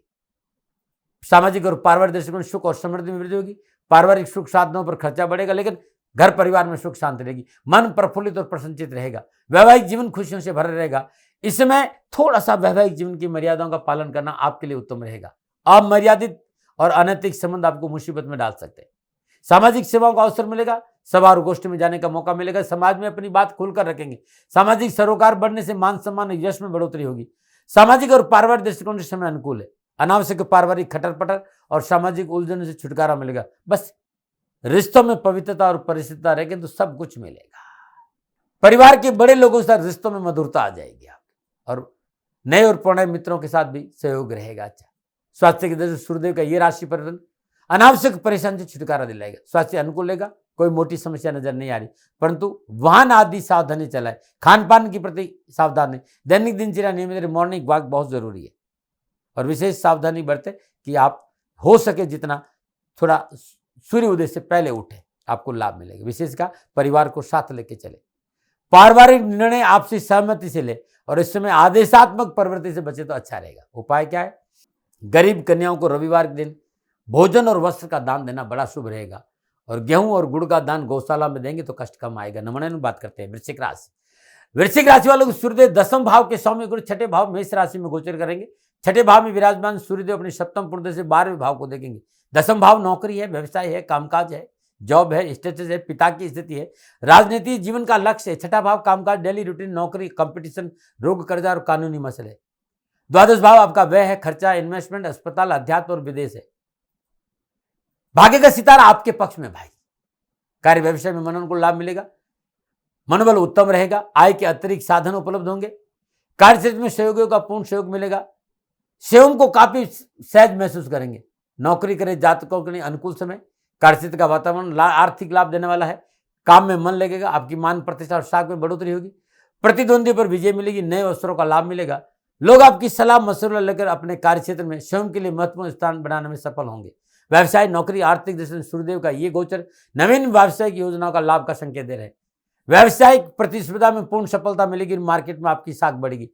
सामाजिक और पारिवारिक दृष्टिकोण सुख और समृद्धि में वृद्धि होगी। पारिवारिक सुख साधनों पर खर्चा बढ़ेगा, लेकिन घर परिवार में सुख शांति रहेगी। मन प्रफुल्लित और प्रसन्नचित रहेगा। वैवाहिक जीवन खुशियों से भरा रहेगा। इस समय थोड़ा सा वैवाहिक जीवन की मर्यादाओं का पालन करना आपके लिए उत्तम रहेगा। अमर्यादित और अनैतिक संबंध आपको मुसीबत में डाल सकते हैं। सामाजिक सेवाओं का अवसर मिलेगा। सभा और गोष्ठी में जाने का मौका मिलेगा। समाज में अपनी बात खुलकर रखेंगे। सामाजिक सरोकार बढ़ने से मान सम्मान और यश में बढ़ोतरी होगी। सामाजिक और पारिवारिक दृष्टिकोण से समय अनुकूल है। अनावश्यक पारिवारिक खटर पटर और सामाजिक उलझनों से छुटकारा मिलेगा। बस रिश्तों में पवित्रता और परिशुद्धता रहेगी तो सब कुछ मिलेगा। परिवार के बड़े लोगों के साथ रिश्तों में मधुरता आ जाएगी आप, और नए और पुराने मित्रों के साथ भी सहयोग रहेगा। अच्छा, स्वास्थ्य की दृष्टि सूर्यदेव का ये राशि परिवर्तन अनावश्यक परेशानी से छुटकारा दिलाएगा। स्वास्थ्य अनुकूल रहेगा, कोई मोटी समस्या नजर नहीं आ रही, परंतु वाहन आदि सावधानी चलाए। खान पान के प्रति सावधान है। दैनिक दिनचर्या नियमित मॉर्निंग वॉक बहुत जरूरी है और विशेष सावधानी बरते कि आप हो सके जितना थोड़ा सूर्य उदय से पहले उठे, आपको लाभ मिलेगा। विशेष का परिवार को साथ लेके चले। पारिवारिक निर्णय आपसी सहमति से ले और इस समय आदेशात्मक प्रवृत्ति से बचे तो अच्छा रहेगा। उपाय क्या है, गरीब कन्याओं को रविवार के दिन भोजन और वस्त्र का दान देना बड़ा शुभ रहेगा और गेहूं और गुड़ का दान गौशाला में देंगे तो कष्ट कम आएगा। नमूने में बात करते हैं वृश्चिक राशि। वृश्चिक राशि वालों को सूर्यदेव 10वें भाव के स्वामी गुरु 6ठे भाव मेष राशि में गोचर करेंगे। 6ठे भाव में विराजमान सूर्यदेव अपनी सप्तम पूर्ण से 12वें भाव को देखेंगे। 10वां भाव नौकरी है, व्यवसाय है, कामकाज है, जॉब है, स्टेटस है, पिता की स्थिति है, राजनीति जीवन का लक्ष्य है। 6ठा भाव कामकाज, डेली रूटीन, नौकरी, कंपटीशन, रोग, कर्जा और कानूनी मसले। 12वां भाव आपका व्यय है, खर्चा, इन्वेस्टमेंट, अस्पताल, अध्यात्म और विदेश है। भाग्य का सितारा आपके पक्ष में भाई। कार्य व्यवसाय में मनन को लाभ मिलेगा। मनोबल उत्तम रहेगा। आय के अतिरिक्त साधन उपलब्ध होंगे। कार्य क्षेत्र में सहयोगियों का पूर्ण सहयोग मिलेगा। स्वयं को काफी सहज महसूस करेंगे। नौकरी करे जातकों के लिए अनुकूल समय। कार्य क्षेत्र का वातावरण आर्थिक लाभ देने वाला है। काम में मन लगेगा। आपकी मान प्रतिष्ठा और साख में बढ़ोतरी होगी। प्रतिद्वंदी पर विजय मिलेगी। नए अवसरों का लाभ मिलेगा। लोग आपकी सलाह मशवरा लेकर अपने कार्य क्षेत्र में स्वयं के लिए महत्वपूर्ण स्थान बनाने में सफल होंगे। व्यवसाय, नौकरी, आर्थिक दृष्टि से सूर्यदेव का ये गोचर नवीन व्यावसायिक योजनाओं का लाभ का संकेत दे रहे हैं। व्यावसायिक प्रतिस्पर्धा में पूर्ण सफलता मिलेगी, मार्केट में आपकी साख बढ़ेगी।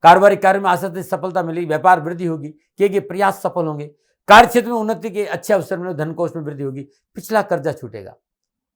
कारोबारी कार्य में आसानी से सफलता मिलेगी, व्यापार वृद्धि होगी, किए गए प्रयास सफल होंगे, कार्य क्षेत्र में उन्नति के अच्छे अवसर मिलेंगे, धन कोष में वृद्धि होगी, पिछला कर्जा छूटेगा,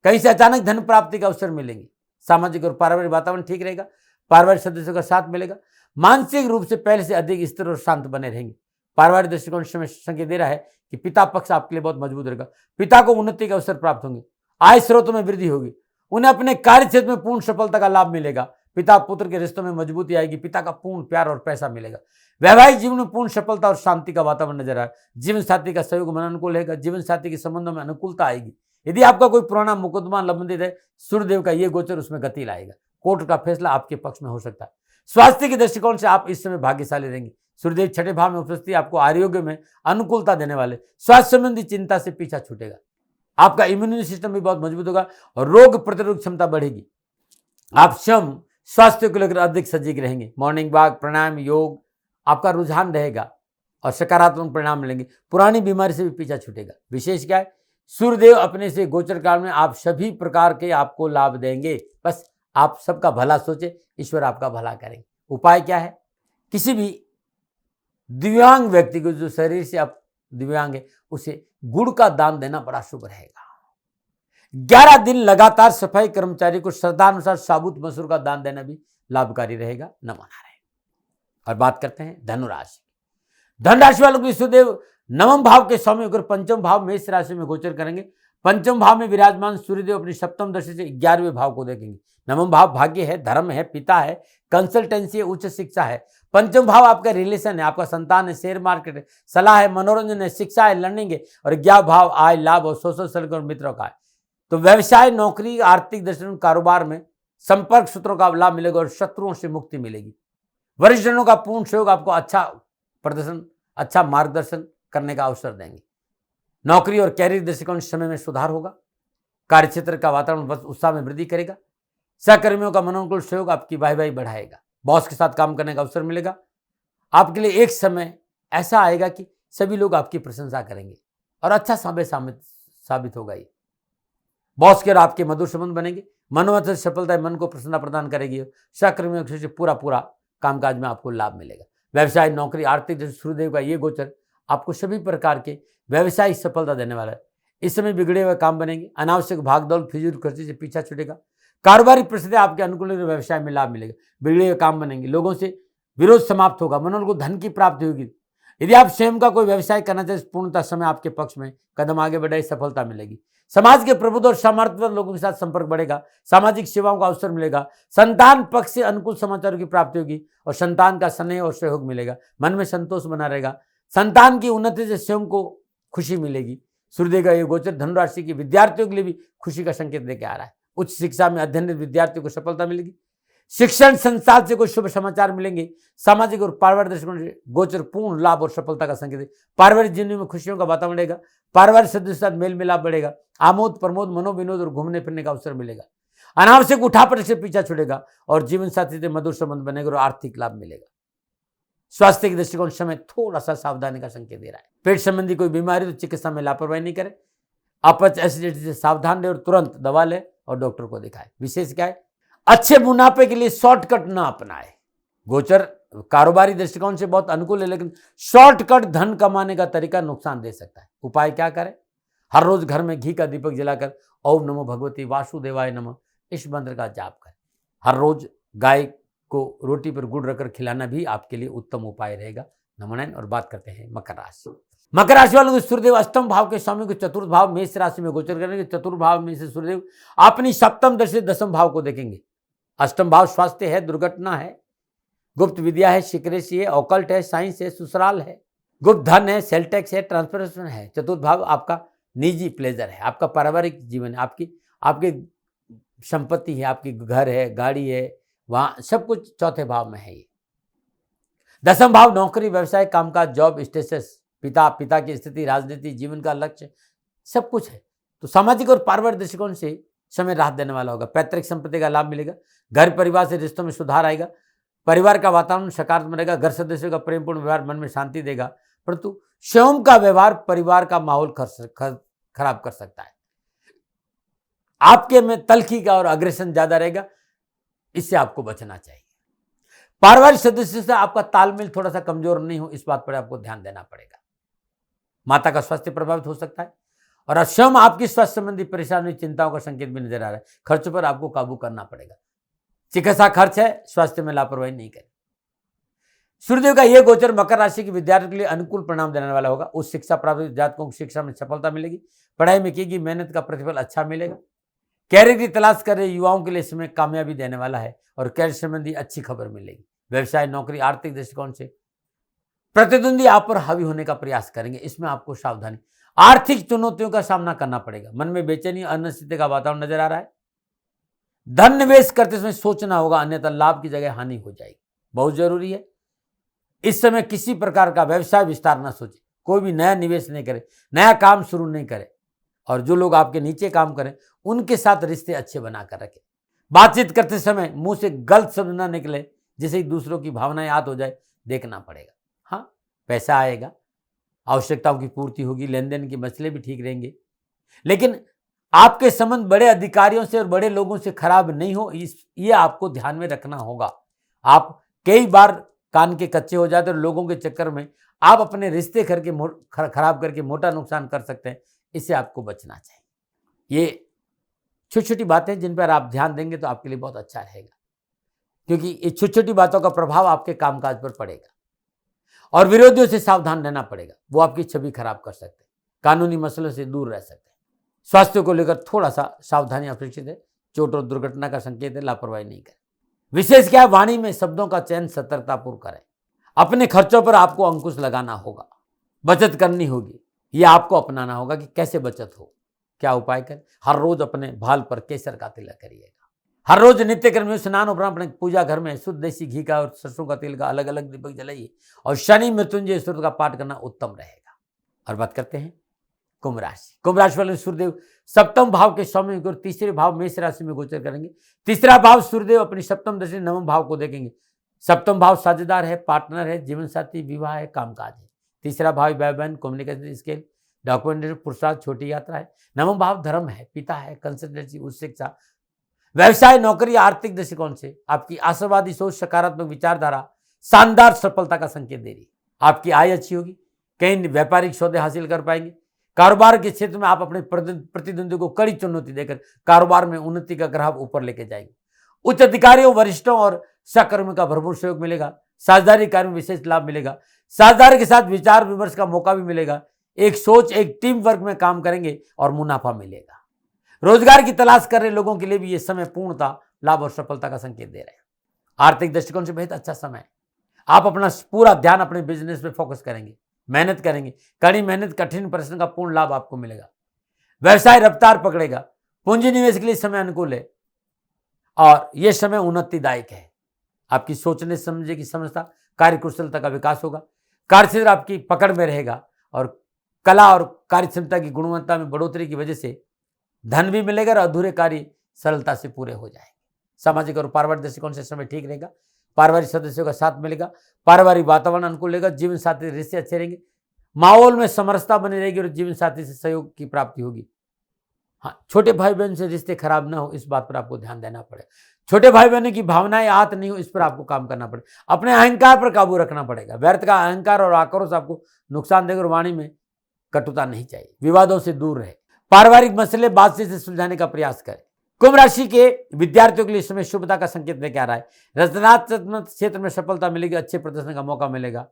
कहीं से अचानक धन प्राप्ति का अवसर मिलेंगे, सामाजिक और पारिवारिक वातावरण ठीक रहेगा, पारिवारिक सदस्यों का साथ मिलेगा, मानसिक रूप से पहले से अधिक स्थिर और शांत बने रहेंगे। पारिवारिक दृष्टिकोण से संकेत दे रहा है कि पिता पक्ष आपके लिए बहुत मजबूत रहेगा, पिता को उन्नति के अवसर प्राप्त होंगे, आय स्रोतों में वृद्धि होगी, उन्हें अपने कार्य क्षेत्र में पूर्ण सफलता का लाभ मिलेगा, पिता पुत्र के रिश्तों में मजबूती आएगी, पिता का पूर्ण प्यार और पैसा मिलेगा, वैवाहिक जीवन में पूर्ण सफलता और शांति का वातावरण नजर आए, जीवन साथी का सहयोग मन अनुकूल रहेगा, जीवन साथी के संबंधों में अनुकूलता आएगी। यदि आपका कोई पुराना मुकदमा लंबित है, सूर्यदेव का ये गोचर उसमें गति लाएगा, कोर्ट का फैसला आपके पक्ष में हो सकता है। स्वास्थ्य के दृष्टिकोण से आप इस समय भाग्यशाली रहेंगे। सूर्यदेव छठे भाव में उपस्थिति आपको आरोग्य में अनुकूलता देने वाले, स्वास्थ्य संबंधी चिंता से पीछा छूटेगा, आपका इम्यूनिटी सिस्टम भी बहुत मजबूत होगा और रोग प्रतिरोधक क्षमता बढ़ेगी। आप स्वयं स्वास्थ्य को लेकर अधिक सजग रहेंगे। मॉर्निंग वॉक, प्राणायाम, योग आपका रुझान रहेगा और सकारात्मक परिणाम मिलेंगे, पुरानी बीमारी से भी पीछा छूटेगा। विशेष क्या है, सूर्यदेव अपने से गोचर काल में आप सभी प्रकार के आपको लाभ देंगे। बस आप सबका भला सोचे, ईश्वर आपका भला करेंगे। उपाय क्या है, किसी भी दिव्यांग व्यक्ति को, जो शरीर से आप दिव्यांग है, उसे गुड़ का दान देना बड़ा शुभ रहेगा। 11 दिन लगातार सफाई कर्मचारी को श्रद्धानुसार साबुत मसूर का दान देना भी लाभकारी रहेगा। नमो नारायण। और बात करते हैं धनुराशि। धनराशि वालों को सूर्यदेव नवम भाव के स्वामी होकर पंचम भाव मेष राशि में गोचर करेंगे। पंचम भाव में विराजमान सूर्यदेव अपनी सप्तम दृष्टि से 11वें भाव को देखेंगे। नवम भाव भाग्य है, धर्म है, पिता है, कंसल्टेंसी है, उच्च शिक्षा है। पंचम भाव आपका रिलेशन है, आपका संतान है, शेयर मार्केट है, सलाह है, मनोरंजन है, शिक्षा है, लर्निंग है। और 11 भाव आय, लाभ और सोशल सर्कल और मित्रों का है। तो व्यवसाय, नौकरी, आर्थिक दृष्टि, कारोबार में संपर्क सूत्रों का लाभ मिलेगा और शत्रुओं से मुक्ति मिलेगी। वरिष्ठ जनों का पूर्ण सहयोग आपको अच्छा प्रदर्शन, अच्छा मार्गदर्शन करने का अवसर देंगे। नौकरी और कैरियर दृष्टिकोण समय में सुधार होगा। कार्यक्षेत्र का वातावरण बस उत्साह में वृद्धि करेगा। सहकर्मियों का मनोनुकूल सहयोग आपकी वाहवाही बढ़ाएगा। बॉस के साथ काम करने का अवसर मिलेगा। आपके लिए एक समय ऐसा आएगा कि सभी लोग आपकी प्रशंसा करेंगे और अच्छा साबित होगा। ये बॉस के और आपके मधुर संबंध बनेंगे। मनोमत सफलता मन को प्रसन्नता प्रदान करेगी। सहकर्मियों से पूरा कामकाज में आपको लाभ मिलेगा। व्यवसाय, नौकरी, आर्थिक दृष्टि सूर्यदेव का ये गोचर आपको सभी प्रकार के व्यवसायिक सफलता देने वाला है। इस समय बिगड़े हुए काम बनेंगे। अनावश्यक भागदौड़, फिजूल खर्ची से पीछा छूटेगा। कारोबारी परिस्थितियां आपके अनुकूल, व्यवसाय में लाभ मिलेगा। बिगड़े हुए काम बनेंगे। लोगों से विरोध समाप्त होगा। मनोबल को धन की प्राप्ति होगी। यदि आप स्वयं का कोई व्यवसाय करना चाहते, पूर्णतः समय आपके पक्ष में कदम आगे बढ़ाई, सफलता मिलेगी। समाज के प्रबुद्ध और सामर्थ्यवान लोगों के साथ संपर्क बढ़ेगा। सामाजिक सेवाओं का अवसर मिलेगा। संतान पक्ष से अनुकूल समाचारों की प्राप्ति होगी और संतान का स्नेह और सहयोग मिलेगा। मन में संतोष बना रहेगा। संतान की उन्नति से स्वयं को खुशी मिलेगी। सूर्यदेव का ये गोचर धनुराशि के विद्यार्थियों के लिए भी खुशी का संकेत देकर आ रहा है। उच्च शिक्षा में अध्ययनरत विद्यार्थियों को सफलता मिलेगी। शिक्षण संस्थान से कोई शुभ समाचार मिलेंगे। सामाजिक और पारिवारिक दृष्टिकोण से गोचर पूर्ण लाभ और सफलता का संकेत है। पारिवारिक जीवन में खुशियों का वातावरण रहेगा। पारिवारिक सदस्यों के साथ मेल मिलाप बढ़ेगा। आमोद प्रमोद, मनोविनोद और घूमने फिरने का अवसर मिलेगा। अनावश्यक उठापटक से पीछा छुड़ेगा और जीवन साथी से मधुर संबंध बनेगा और आर्थिक लाभ मिलेगा। स्वास्थ्य के दृष्टिकोण समय थोड़ा सा सावधानी का संकेत दे रहा है। पेट संबंधी कोई बीमारी तो चिकित्सा में लापरवाही नहीं करें। अपच, एसिडिटी से सावधान रहे और तुरंत दवा ले और डॉक्टर को दिखाए। विशेष क्या है, अच्छे मुनाफे के लिए शॉर्टकट ना अपनाए। गोचर कारोबारी दृष्टिकोण से बहुत अनुकूल है, लेकिन शॉर्टकट धन कमाने का तरीका नुकसान दे सकता है। उपाय क्या करें, हर रोज घर में घी का दीपक जलाकर ओम नमो भगवती वासुदेवाय नमः इस मंत्र का जाप करें। हर रोज गाय को रोटी पर गुड़ रखकर खिलाना भी आपके लिए उत्तम उपाय रहेगा। नमो नारायण। और बात करते हैं मकर राशि। मकर राशि वालों को सूर्यदेव अष्टम भाव के स्वामी को चतुर्थ भाव मेष राशि में गोचर करेंगे। चतुर्थ भाव में से सूर्यदेव अपनी सप्तम दृष्टि से दसम भाव को देखेंगे। अष्टम भाव स्वास्थ्य है, दुर्घटना है, गुप्त विद्या है, सिक्रेसी है, ऑकल्ट है, साइंस है, ससुराल है, गुप्त धन है, सेल टैक्स है, ट्रांसफरेशन है। चतुर्थ भाव आपका निजी प्लेजर है, आपका पारिवारिक जीवन है, आपकी संपत्ति है, आपकी घर है, गाड़ी है, वहां सब कुछ चौथे भाव में है। ये दसम भाव नौकरी, व्यवसाय, कामकाज, जॉब स्टेटस, पिता की स्थिति, राजनीति, जीवन का लक्ष्य, सब कुछ है। तो सामाजिक और पारिवारिक दृष्टिकोण से समय राहत देने वाला होगा। पैतृक संपत्ति का लाभ मिलेगा। घर परिवार से रिश्तों में सुधार आएगा। परिवार का वातावरण सकारात्मक रहेगा। घर सदस्यों का प्रेमपूर्ण व्यवहार मन में शांति देगा, परंतु स्वयं का व्यवहार परिवार का माहौल खराब कर सकता है। आपके में तल्खी का और अग्रेशन ज्यादा रहेगा, इससे आपको बचना चाहिए। पारिवारिक सदस्यों से आपका तालमेल थोड़ा सा कमजोर नहीं हो, इस बात पर आपको ध्यान देना पड़ेगा। माता का स्वास्थ्य प्रभावित हो सकता है और स्वयं आपकी स्वास्थ्य संबंधी परेशानी, चिंताओं का संकेत भी नजर आ रहा है। खर्च पर आपको काबू करना पड़ेगा। चिकित्सा खर्च है, स्वास्थ्य में लापरवाही नहीं करें। सूर्यदेव का यह गोचर मकर राशि के विद्यार्थियों के लिए अनुकूल परिणाम देने वाला होगा। उच्च शिक्षा प्राप्त जातकों को शिक्षा में सफलता मिलेगी। पढ़ाई में की गई मेहनत का प्रतिफल अच्छा मिलेगा। कैरियर की तलाश कर रहे युवाओं के लिए इसमें कामयाबी देने वाला है और कैरियर संबंधी अच्छी खबर मिलेगी। व्यवसाय, नौकरी, आर्थिक दृष्टिकोण से प्रतिद्वंदी आप पर हावी होने का प्रयास करेंगे, इसमें आपको सावधानी। आर्थिक चुनौतियों का सामना करना पड़ेगा। मन में बेचैनी, अनिश्चितता का वातावरण नजर आ रहा है। धन निवेश करते समय सोचना होगा, अन्यथा लाभ की जगह हानि हो जाएगी। बहुत जरूरी है इस समय किसी प्रकार का व्यवसाय विस्तार ना सोचे, कोई भी नया निवेश नहीं करे, नया काम शुरू नहीं करे। और जो लोग आपके नीचे काम करें उनके साथ रिश्ते अच्छे बनाकर रखें। बातचीत करते समय मुंह से गलत शब्द ना निकले, जिससे दूसरों की भावनाएं याद हो जाए, देखना पड़ेगा। हाँ, पैसा आएगा, आवश्यकताओं की पूर्ति होगी, लेन देन के मसले भी ठीक रहेंगे, लेकिन आपके संबंध बड़े अधिकारियों से और बड़े लोगों से खराब नहीं हो, ये आपको ध्यान में रखना होगा। आप कई बार कान के कच्चे हो जाते और लोगों के चक्कर में आप अपने रिश्ते खराब करके मोटा नुकसान कर सकते हैं, इससे आपको बचना चाहिए। ये छोटी छोटी बातें जिन पर आप ध्यान देंगे तो आपके लिए बहुत अच्छा रहेगा, क्योंकि ये छोटी छोटी बातों का प्रभाव आपके कामकाज पर पड़ेगा। और विरोधियों से सावधान रहना पड़ेगा, वो आपकी छवि खराब कर सकते हैं। कानूनी मसलों से दूर रह सकते हैं। स्वास्थ्य को लेकर थोड़ा सा सावधानी अपेक्षित है। चोट और दुर्घटना का संकेत है, लापरवाही नहीं करें। विशेष क्या, वाणी में शब्दों का चयन सतर्कतापूर्वक करें। अपने खर्चों पर आपको अंकुश लगाना होगा, बचत करनी होगी। यह आपको अपनाना होगा कि कैसे बचत हो, क्या उपाय करें। हर रोज अपने भाल पर केसर का तिलक करिएगा। हर रोज नित्य कर्म में स्नान उपरांत अपने पूजा घर में शुद्ध देसी घी का और सरसों का तेल का अलग अलग दीपक जलाइए और शनि मृत्युंजय स्तोत्र का पाठ करना उत्तम रहेगा। और बात करते हैं कुंभ राशि। कुंभ राशि वाले सूर्यदेव सप्तम भाव के स्वामी और तीसरे भाव मेष राशि में गोचर करेंगे। तीसरा भाव सूर्यदेव अपनी सप्तम दृष्टि नवम भाव को देखेंगे। सप्तम भाव साझेदार है, पार्टनर है, जीवन साथी, विवाह है, कामकाज है। तीसरा भाव व्यय बहन, कम्युनिकेशन स्किल, डॉक्यूमेंटेशन, पुरुषार्थ, छोटी यात्रा है। नवम भाव धर्म है, पिता है, कंसल्टेंसी, उच्च शिक्षा, व्यवसाय, नौकरी, आर्थिक दृष्टिकोण से आपकी आशावादी सोच, सकारात्मक विचारधारा शानदार सफलता का संकेत दे रही है। आपकी आय अच्छी होगी, कई व्यापारिक सौदे हासिल कर पाएंगे। कारोबार के क्षेत्र में आप अपने प्रतिद्वंदी को कड़ी चुनौती देकर कारोबार में उन्नति का ग्राफ ऊपर लेके जाएंगे। उच्च अधिकारियों, वरिष्ठों और सहकर्मियों का भरपूर सहयोग मिलेगा। साझेदारी कार्य में विशेष लाभ मिलेगा। साझेदार के साथ विचार विमर्श का मौका भी मिलेगा। एक सोच, एक टीम वर्क में काम करेंगे और मुनाफा मिलेगा। रोजगार की तलाश कर रहे लोगों के लिए भी यह समय पूर्णता लाभ और सफलता का संकेत दे रहे हैं। आर्थिक दृष्टिकोण से बेहद अच्छा समय है। आप अपना पूरा ध्यान अपने बिजनेस पे फोकस करेंगे, मेहनत करेंगे। कड़ी मेहनत, कठिन परिश्रम का पूर्ण लाभ आपको मिलेगा। व्यवसाय रफ्तार पकड़ेगा। पूंजी निवेश के लिए समय अनुकूल है और यह समय उन्नतिदायक है। आपकी सोचने समझने की समझता, कार्य कुशलता का विकास होगा। कार्यक्षेत्र आपकी पकड़ में रहेगा और कला और कार्यक्षमता की गुणवत्ता में बढ़ोतरी की वजह से धन भी मिलेगा और अधूरे कार्य सरलता से पूरे हो जाएंगे। सामाजिक और पारिवारिक दृष्टिकोण से समय ठीक रहेगा। पारिवारिक सदस्यों का साथ मिलेगा। पारिवारिक वातावरण अनुकूल रहेगा। जीवन साथी रिश्ते अच्छे रहेंगे। माहौल में समरसता बनी रहेगी और जीवन साथी से सहयोग की प्राप्ति होगी। हाँ, छोटे भाई बहन से रिश्ते खराब ना हो, इस बात पर आपको ध्यान देना पड़ेगा। छोटे भाई बहनों की भावनाएं आहत नहीं हो, इस पर आपको काम करना पड़ेगा। अपने अहंकार पर काबू रखना पड़ेगा। व्यर्थ का अहंकार और आक्रोश आपको नुकसान देगा और वाणी में कटुता नहीं चाहिए। विवादों से दूर रहे। पारिवारिक मसले बातचीत से सुलझाने का प्रयास करें। कुंभ राशि के विद्यार्थियों के लिए समय शुभता का संकेत लेकर आ रहा है। रचनात्मक क्षेत्र में सफलता मिलेगी। अच्छे प्रदर्शन का मौका मिलेगा।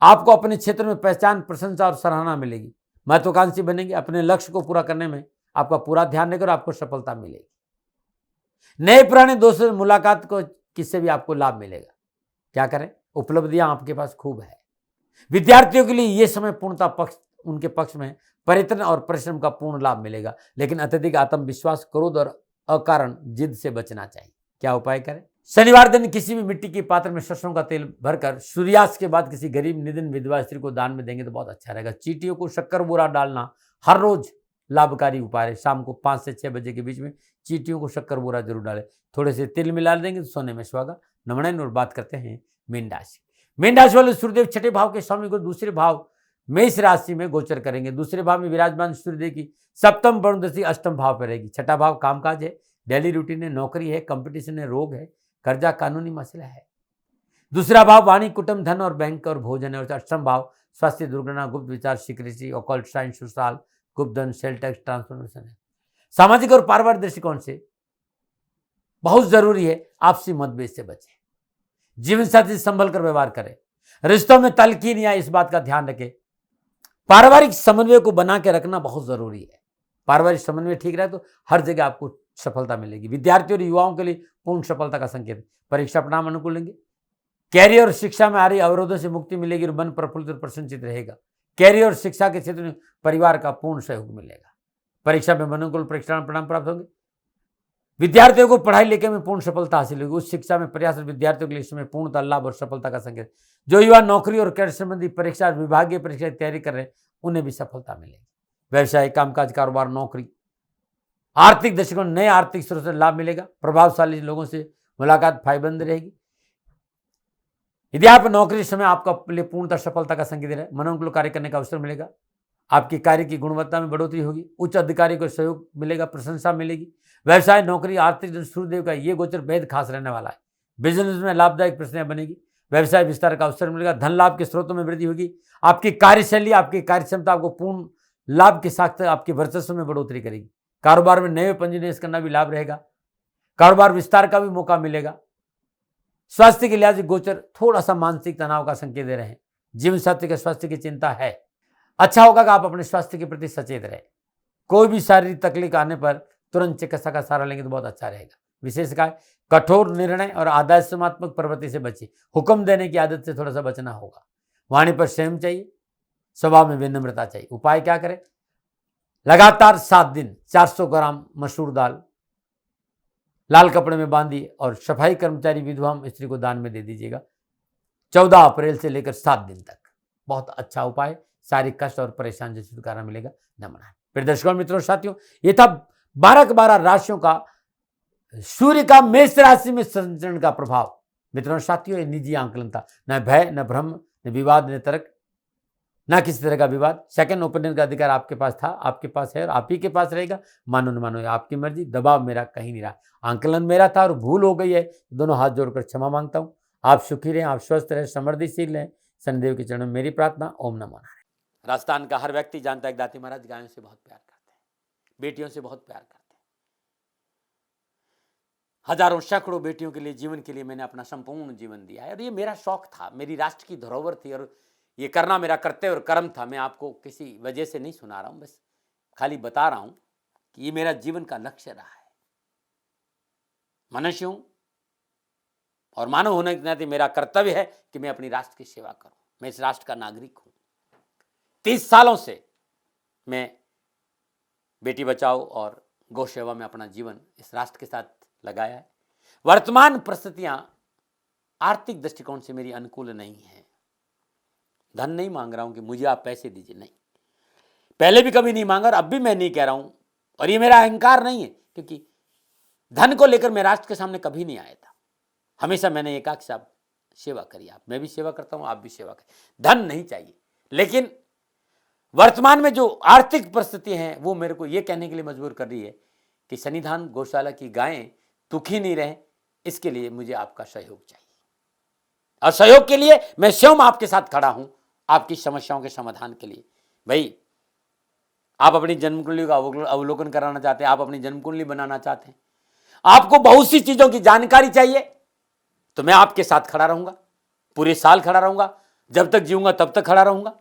आपको अपने क्षेत्र में पहचान, प्रशंसा और सराहना मिलेगी। महत्वाकांक्षी बनेंगे। अपने लक्ष्य को पूरा करने में आपका पूरा ध्यान देकर आपको सफलता मिलेगी। नए पुराने दोस्तों से मुलाकात को किससे भी आपको लाभ मिलेगा। क्या करें, उपलब्धियां आपके पास खूब है। विद्यार्थियों के लिए यह समय पूर्णता उनके पक्ष में प्रयत्न और परिश्रम का पूर्ण लाभ मिलेगा, लेकिन अत्यधिक आत्मविश्वास, क्रोध और अकारण जिद से बचना चाहिए। क्या उपाय करें? शनिवार दिन किसी भी मिट्टी के पात्र में सरसों का तेल भरकर सूर्यास्त के बाद किसी गरीब निधन विधवा स्त्री को दान में देंगे तो बहुत अच्छा रहेगा। चींटियों को शक्कर बोरा डालना हर रोज लाभकारी उपाय है। शाम को 5 से 6 बजे के बीच में चींटियों को शक्कर बोरा जरूर डालें। थोड़े से तिल मिला देंगे तो सोने में सुहागा। नमन। और बात करते हैं मीन राशि। मीन राशि वाले सूर्यदेव छठे भाव के स्वामी को दूसरे भाव मेष राशि में गोचर करेंगे। दूसरे भाव में विराजमान सूर्यदेव की सप्तम वरुण दृष्टि अष्टम भाव पर रहेगी। छठा भाव कामकाज है, डेली रूटीन है, नौकरी है, कंपटीशन है, रोग है, कर्जा, कानूनी मसला है। दूसरा भाव वाणी, कुटुंब, धन और बैंक और भोजन है। और अष्टम भाव स्वास्थ्य, दुर्घटना, गुप्त विचार, सीक्रेसी, ऑकल्ट साइंस, सुसाल, गुप्त धन, सेल टैक्स, ट्रांसफॉर्मेशन है। सामाजिक और पारिवारिक दृष्टिकोण से बहुत जरूरी है आपसी मतभेद से बचें, जीवन साथी से संभल कर व्यवहार करें, रिश्तों में तलकीन या इस बात का ध्यान रखें। पारिवारिक समन्वय को बना के रखना बहुत जरूरी है। पारिवारिक समन्वय ठीक रहे तो हर जगह आपको सफलता मिलेगी। विद्यार्थियों और युवाओं के लिए पूर्ण सफलता का संकेत। परीक्षा परिणाम अनुकूल लेंगे। कैरियर और शिक्षा में आ रही अवरोधों से मुक्ति मिलेगी और मन प्रफुल्लित और प्रसन्नचित रहेगा। कैरियर और शिक्षा के क्षेत्र में परिवार का पूर्ण सहयोग मिलेगा। परीक्षा में अनुकूल परीक्षा परिणाम प्राप्त होंगे। विद्यार्थियों को पढ़ाई लिखाई में पूर्ण सफलता हासिल होगी। उस शिक्षा में प्रयासरत विद्यार्थियों के लिए इसमें पूर्णतः लाभ और सफलता का संकेत। जो युवा नौकरी और कैरियर संबंधी परीक्षा, विभागीय परीक्षा की तैयारी कर रहे हैं, उन्हें भी सफलता मिलेगी। व्यवसाय, कामकाज, कारोबार, नौकरी, आर्थिक दृष्टिकोण, नए आर्थिक स्रोत से लाभ मिलेगा। प्रभावशाली लोगों से मुलाकात फायदेमंद रहेगी। यदि आप नौकरी समय आपका लिए पूर्णतः सफलता का संकेत है। मनोनुकूल कार्य करने का अवसर मिलेगा। आपकी कार्य की गुणवत्ता में बढ़ोतरी होगी। उच्च अधिकारी को सहयोग मिलेगा, प्रशंसा मिलेगी। व्यवसाय, नौकरी, आर्थिक सूर्यदेव का ये गोचर बेहद खास रहने वाला है। बिजनेस में लाभदायक परिस्थितियां बनेगी। व्यवसाय विस्तार का अवसर मिलेगा। धन लाभ के स्रोतों में वृद्धि होगी। आपकी कार्यशैली, आपकी कार्यक्षमता आपको पूर्ण लाभ के साथ आपके वर्चस्व में बढ़ोतरी करेगी। कारोबार में नए पंजीनिवेश करना भी लाभ रहेगा। कारोबार विस्तार का भी मौका मिलेगा। स्वास्थ्य के लिहाज से गोचर थोड़ा सा मानसिक तनाव का संकेत दे रहे हैं। जीवन साथी के स्वास्थ्य की चिंता है। अच्छा होगा कि आप अपने स्वास्थ्य के प्रति सचेत रहें। कोई भी शारीरिक तकलीफ आने पर तुरंत चिकित्सा का सहारा लेंगे तो बहुत अच्छा रहेगा। विशेष का कठोर निर्णय और आदर्शनात्मक प्रवृत्ति से बचिए। हुक्म देने की आदत से थोड़ा सा बचना होगा। वाणी पर संयम चाहिए। स्वभाव में विनम्रता चाहिए। उपाय क्या करें? लगातार 7 दिन 400 ग्राम मसूर दाल लाल कपड़े में बांधी और सफाई कर्मचारी विधवा स्त्री को दान में दे दीजिएगा। 14 अप्रैल से लेकर 7 दिन तक बहुत अच्छा उपाय। शारीरिक कष्ट और परेशानी से छुटकारा मिलेगा। नमन। फिर दर्शकों, मित्रों, साथियों, ये था 12 के 12 राशियों का सूर्य का मेष राशि में संचरण का प्रभाव। मित्रों, साथियों, ये निजी आंकलन था। न भय, न भ्रम, न विवाद, न तर्क, ना किसी तरह का विवाद। सेकंड ओपिनियन का अधिकार आपके पास था, आपके पास है और आप ही के पास रहेगा। मानो न मानो, आपकी मर्जी। दबाव मेरा कहीं नहीं रहा। आंकलन मेरा था और भूल हो गई है। दोनों हाथ जोड़कर क्षमा मांगता हूं। आप सुखी रहें, आप स्वस्थ रहें, समृद्धिशील रहें। शनिदेव के चरणों में मेरी प्रार्थना। ओम नमो नारायण। राजस्थान का हर व्यक्ति जानता है दाती महाराज गायों से बहुत प्यार करते हैं, बेटियों से बहुत प्यार करते हैं। हजारों सैकड़ों बेटियों के लिए, जीवन के लिए मैंने अपना संपूर्ण जीवन दिया है और ये मेरा शौक था, मेरी राष्ट्र की धरोहर थी और ये करना मेरा कर्तव्य और कर्म था। मैं आपको किसी वजह से नहीं सुना रहा हूं, बस खाली बता रहा हूं कि ये मेरा जीवन का लक्ष्य रहा है। मनुष्य हूं और मानव होने के नाते मेरा कर्तव्य है कि मैं अपनी राष्ट्र की सेवा करूं। मैं इस राष्ट्र का नागरिक हूं। 30 सालों से मैं बेटी बचाओ और गौ सेवा में अपना जीवन इस राष्ट्र के साथ लगाया है। वर्तमान परिस्थितियां आर्थिक दृष्टिकोण से मेरी अनुकूल नहीं है। धन नहीं मांग रहा हूं कि मुझे आप पैसे दीजिए, नहीं। पहले भी कभी नहीं मांगा और अब भी मैं नहीं कह रहा हूं। और ये मेरा अहंकार नहीं है, क्योंकि धन को लेकर मैं राष्ट्र के सामने कभी नहीं आया था। हमेशा मैंने ये कहा कि साहब सेवा करिए आप, मैं भी सेवा करता हूं, आप भी सेवा करें। धन नहीं चाहिए, लेकिन वर्तमान में जो आर्थिक परिस्थिति है वो मेरे को ये कहने के लिए मजबूर कर रही है कि सन्निधान गौशाला की गायें दुखी नहीं रहे, इसके लिए मुझे आपका सहयोग चाहिए। और सहयोग के लिए मैं स्वयं आपके साथ खड़ा हूं, आपकी समस्याओं के समाधान के लिए। भाई, आप अपनी जन्म कुंडली का अवलोकन कराना चाहते हैं, आप अपनी जन्म कुंडली बनाना चाहते हैं, आपको बहुत सी चीजों की जानकारी चाहिए, तो मैं आपके साथ खड़ा रहूंगा। पूरे साल खड़ा रहूंगा, जब तक जीऊंगा तब तक खड़ा रहूंगा।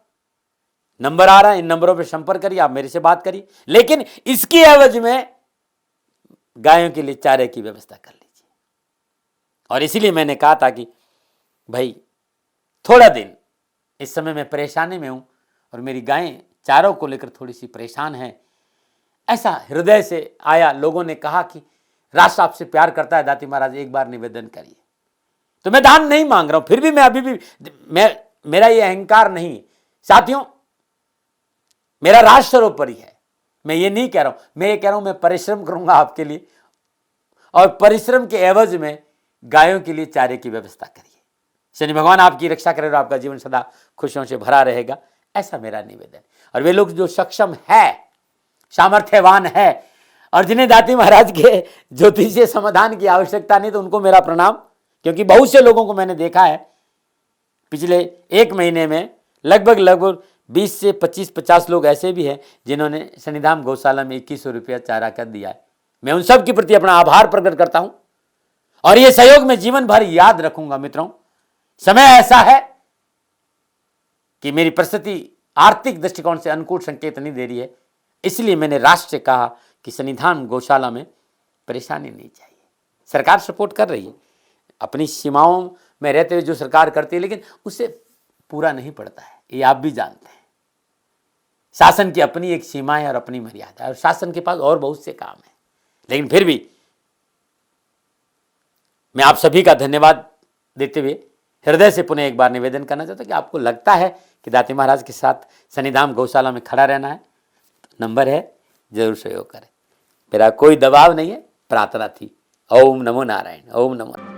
नंबर आ रहा है, इन नंबरों पर संपर्क करिए, आप मेरे से बात करिए। लेकिन इसकी एवज में गायों के लिए चारे की व्यवस्था कर लीजिए। और इसीलिए मैंने कहा था कि भाई थोड़ा दिन इस समय मैं परेशानी में हूं और मेरी गायें चारों को लेकर थोड़ी सी परेशान है। ऐसा हृदय से आया। लोगों ने कहा कि राष्ट्र आपसे प्यार करता है दाती महाराज, एक बार निवेदन करिए। तो मैं दान नहीं मांग रहा हूं, फिर भी मैं अभी भी मेरा ये अहंकार नहीं। साथियों, मेरा राष्ट्र सर्वोपरि है। मैं ये नहीं कह रहा हूं, मैं ये कह रहा हूं मैं परिश्रम करूंगा आपके लिए, और परिश्रम के एवज में गायों के लिए चारे की व्यवस्था करिए। शनि भगवान आपकी रक्षा करे और आपका जीवन सदा खुशियों से भरा रहेगा। ऐसा मेरा निवेदन। और वे लोग जो सक्षम है, सामर्थ्यवान है और जिन्हें दाती महाराज के ज्योतिषीय समाधान की आवश्यकता नहीं, तो उनको मेरा प्रणाम। क्योंकि बहुत से लोगों को मैंने देखा है पिछले 1 महीने में लगभग 20 से 25-50 लोग ऐसे भी हैं जिन्होंने शनिधाम गौशाला में 2100 रुपया चारा कर दिया है। मैं उन सब के प्रति अपना आभार प्रकट करता हूं और ये सहयोग मैं जीवन भर याद रखूंगा। मित्रों, समय ऐसा है कि मेरी परिस्थिति आर्थिक दृष्टिकोण से अनुकूल संकेत नहीं दे रही है, इसलिए मैंने राष्ट्र से कहा कि शनिधाम गौशाला में परेशानी नहीं चाहिए। सरकार सपोर्ट कर रही है, अपनी सीमाओं में रहते हुए जो सरकार करती है, लेकिन उससे पूरा नहीं पड़ता है, ये आप भी जानते हैं। शासन की अपनी एक सीमा है और अपनी मर्यादा है और शासन के पास और बहुत से काम है। लेकिन फिर भी मैं आप सभी का धन्यवाद देते हुए हृदय से पुनः एक बार निवेदन करना चाहता हूं कि आपको लगता है कि दाती महाराज के साथ शनिधाम गौशाला में खड़ा रहना है, तो नंबर है, जरूर सहयोग करें। मेरा कोई दबाव नहीं है, प्रार्थना थी। ओम नमो नारायण। ओम नमो नारायण।